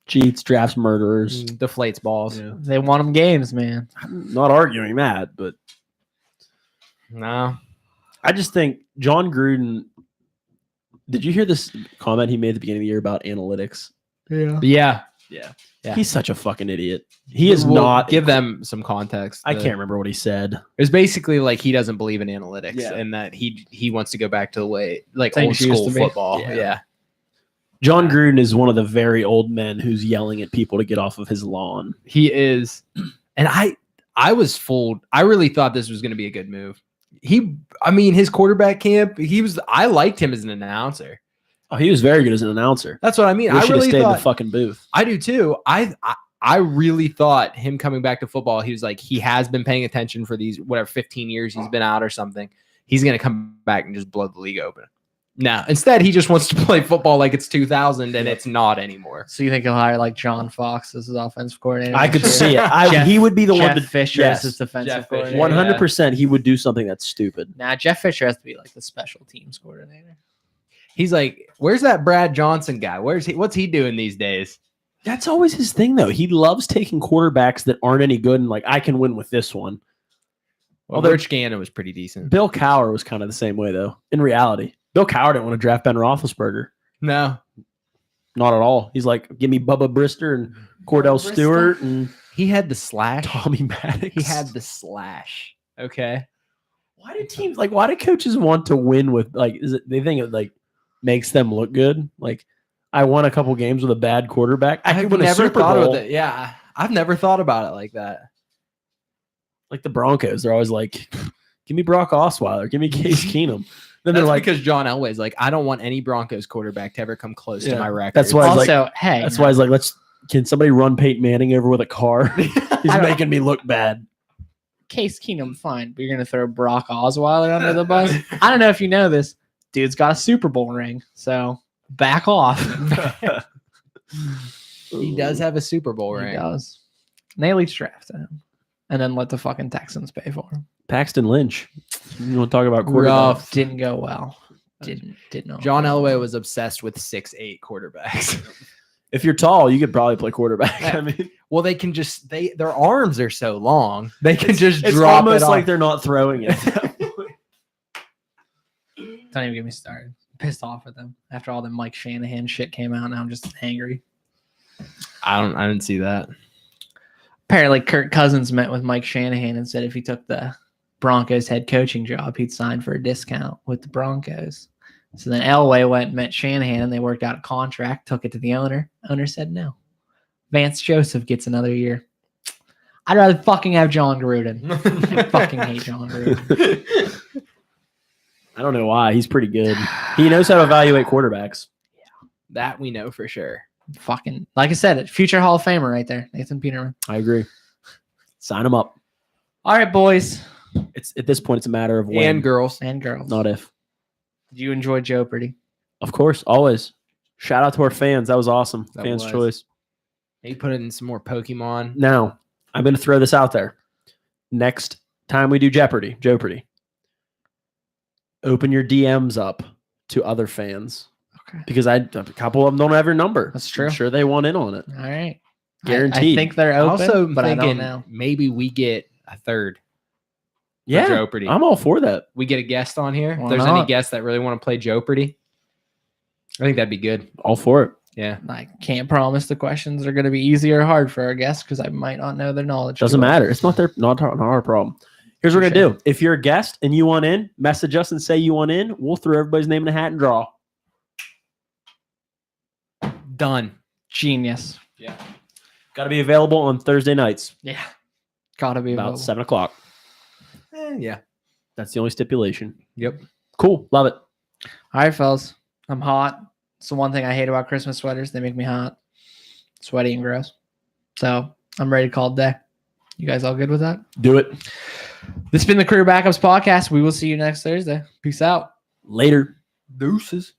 cheats, drafts murderers. deflates balls. Yeah. They won them games, man. I'm not arguing that, but No. I just think John Gruden. Did you hear this comment he made at the beginning of the year about analytics? Yeah. Yeah. He's such a fucking idiot. He is We'll not. give them some context. I can't remember what he said. It was basically like he doesn't believe in analytics Yeah. and that he wants to go back to the way like Things old used school to be. football. Yeah. Yeah. John Gruden is one of the very old men who's yelling at people to get off of his lawn. He is. And I was fooled. I really thought this was going to be a good move. His quarterback camp, I liked him as an announcer. Oh, he was very good as an announcer. That's what I mean. We I should have really stayed in the thought, fucking booth. I do too. I really thought him coming back to football, he was like, he has been paying attention for these, 15 years he's been out or something. He's going to come back and just blow the league open. No, instead he just wants to play football like it's 2000 and it's not anymore. So you think he'll hire like John Fox as his offensive coordinator? I could next see year? it. He would be the one Jeff to Fisher yes. as his defensive Jeff Fisher. coordinator. 100%. He would do something that's stupid. Nah, Jeff Fisher has to be like the special teams coordinator. He's like, where's that Brad Johnson guy? What's he doing these days? That's always his thing, though. He loves taking quarterbacks that aren't any good and like, I can win with this one. Well, Although- Rich Gannon was pretty decent. Bill Cowher was kind of the same way, though. In reality, Bill Cowher didn't want to draft Ben Roethlisberger. No, Not at all. He's like, give me Bubba Brister and Cordell Brister? Stewart and he had the slash. Tommy Maddox. He had the slash. Okay. Why do coaches want to win with they think it like makes them look good? Like, I won a couple games with a bad quarterback. I could I've win a never Super thought Bowl. of it. Yeah, I've never thought about it like that. Like the Broncos, they're always like, give me Brock Osweiler, give me Case Keenum. Then That's they're like, because John Elway's like, I don't want any Broncos quarterback to ever come close to Yeah. my record. That's why- Well, it's Also, hey, that's why he's like, can somebody run Peyton Manning over with a car? He's don't- making me look bad. Case Keenum, fine, but you're gonna throw Brock Osweiler under the bus. I don't know if you know this, dude's got a Super Bowl ring, so back off. He does have a Super Bowl He ring. does. And they at least drafted him. and then let the fucking Texans pay for him. Paxton Lynch. You want to talk about quarterbacks? Rough. Didn't go well. Didn't know. John Elway was obsessed with 6'8" quarterbacks. If you're tall, you could probably play quarterback. Yeah. I mean, Well, they can just their arms are so long. They can just it's drop almost it like off. they're not throwing it. Don't even get me started. Pissed off with them after all the Mike Shanahan shit came out. Now I'm just angry. I didn't see that. Apparently, Kirk Cousins met with Mike Shanahan and said if he took the Broncos head coaching job, he'd sign for a discount with the Broncos. So then Elway went and met Shanahan, and they worked out a contract, took it to the owner. Owner said no. Vance Joseph gets another year. I'd rather fucking have John Gruden. I fucking hate John Gruden. I don't know why. He's pretty good. He knows how to evaluate quarterbacks. That we know for sure. Fucking, like I said, future Hall of Famer right there, Nathan Peterman. I agree. Sign him up. All right, boys It's at this point, it's a matter of when, And girls. and girls. not if. Did you enjoy Joe-pardy? Of course, always. Shout out to our fans. That was awesome. That Fans' was. choice. They put in some more Pokemon. Now, I'm going to throw this out there. Next time we do Joe-pardy, open your DMs up to other fans. Okay. Because a couple of them don't have your number. That's true. I'm sure they want in on it. All right. Guaranteed. I think they're open, Also, but I don't thinking know. maybe we get a third. Yeah, Joe-pardy. I'm all for that. We get a guest on here. Why If there's any not? guests that really want to play Joe-pardy, I think that'd be good. All for it. Yeah. I can't promise the questions are going to be easy or hard for our guests because I might not know their knowledge. Doesn't too well. matter. It's not not our problem. Here's what we're going to do. If you're a guest and you want in, message us and say you want in. We'll throw everybody's name in a hat and draw. Done. Genius. Yeah. Got to be available on Thursday nights, Yeah. Gotta be about available. 7 o'clock. Yeah. That's the only stipulation. Yep. Cool. Love it. All right, fellas. I'm hot. It's the one thing I hate about Christmas sweaters. They make me hot, sweaty, and gross. So I'm ready to call it day. You guys all good with that? Do it. This has been the Career Backups Podcast. We will see you next Thursday. Peace out. Later. Deuces.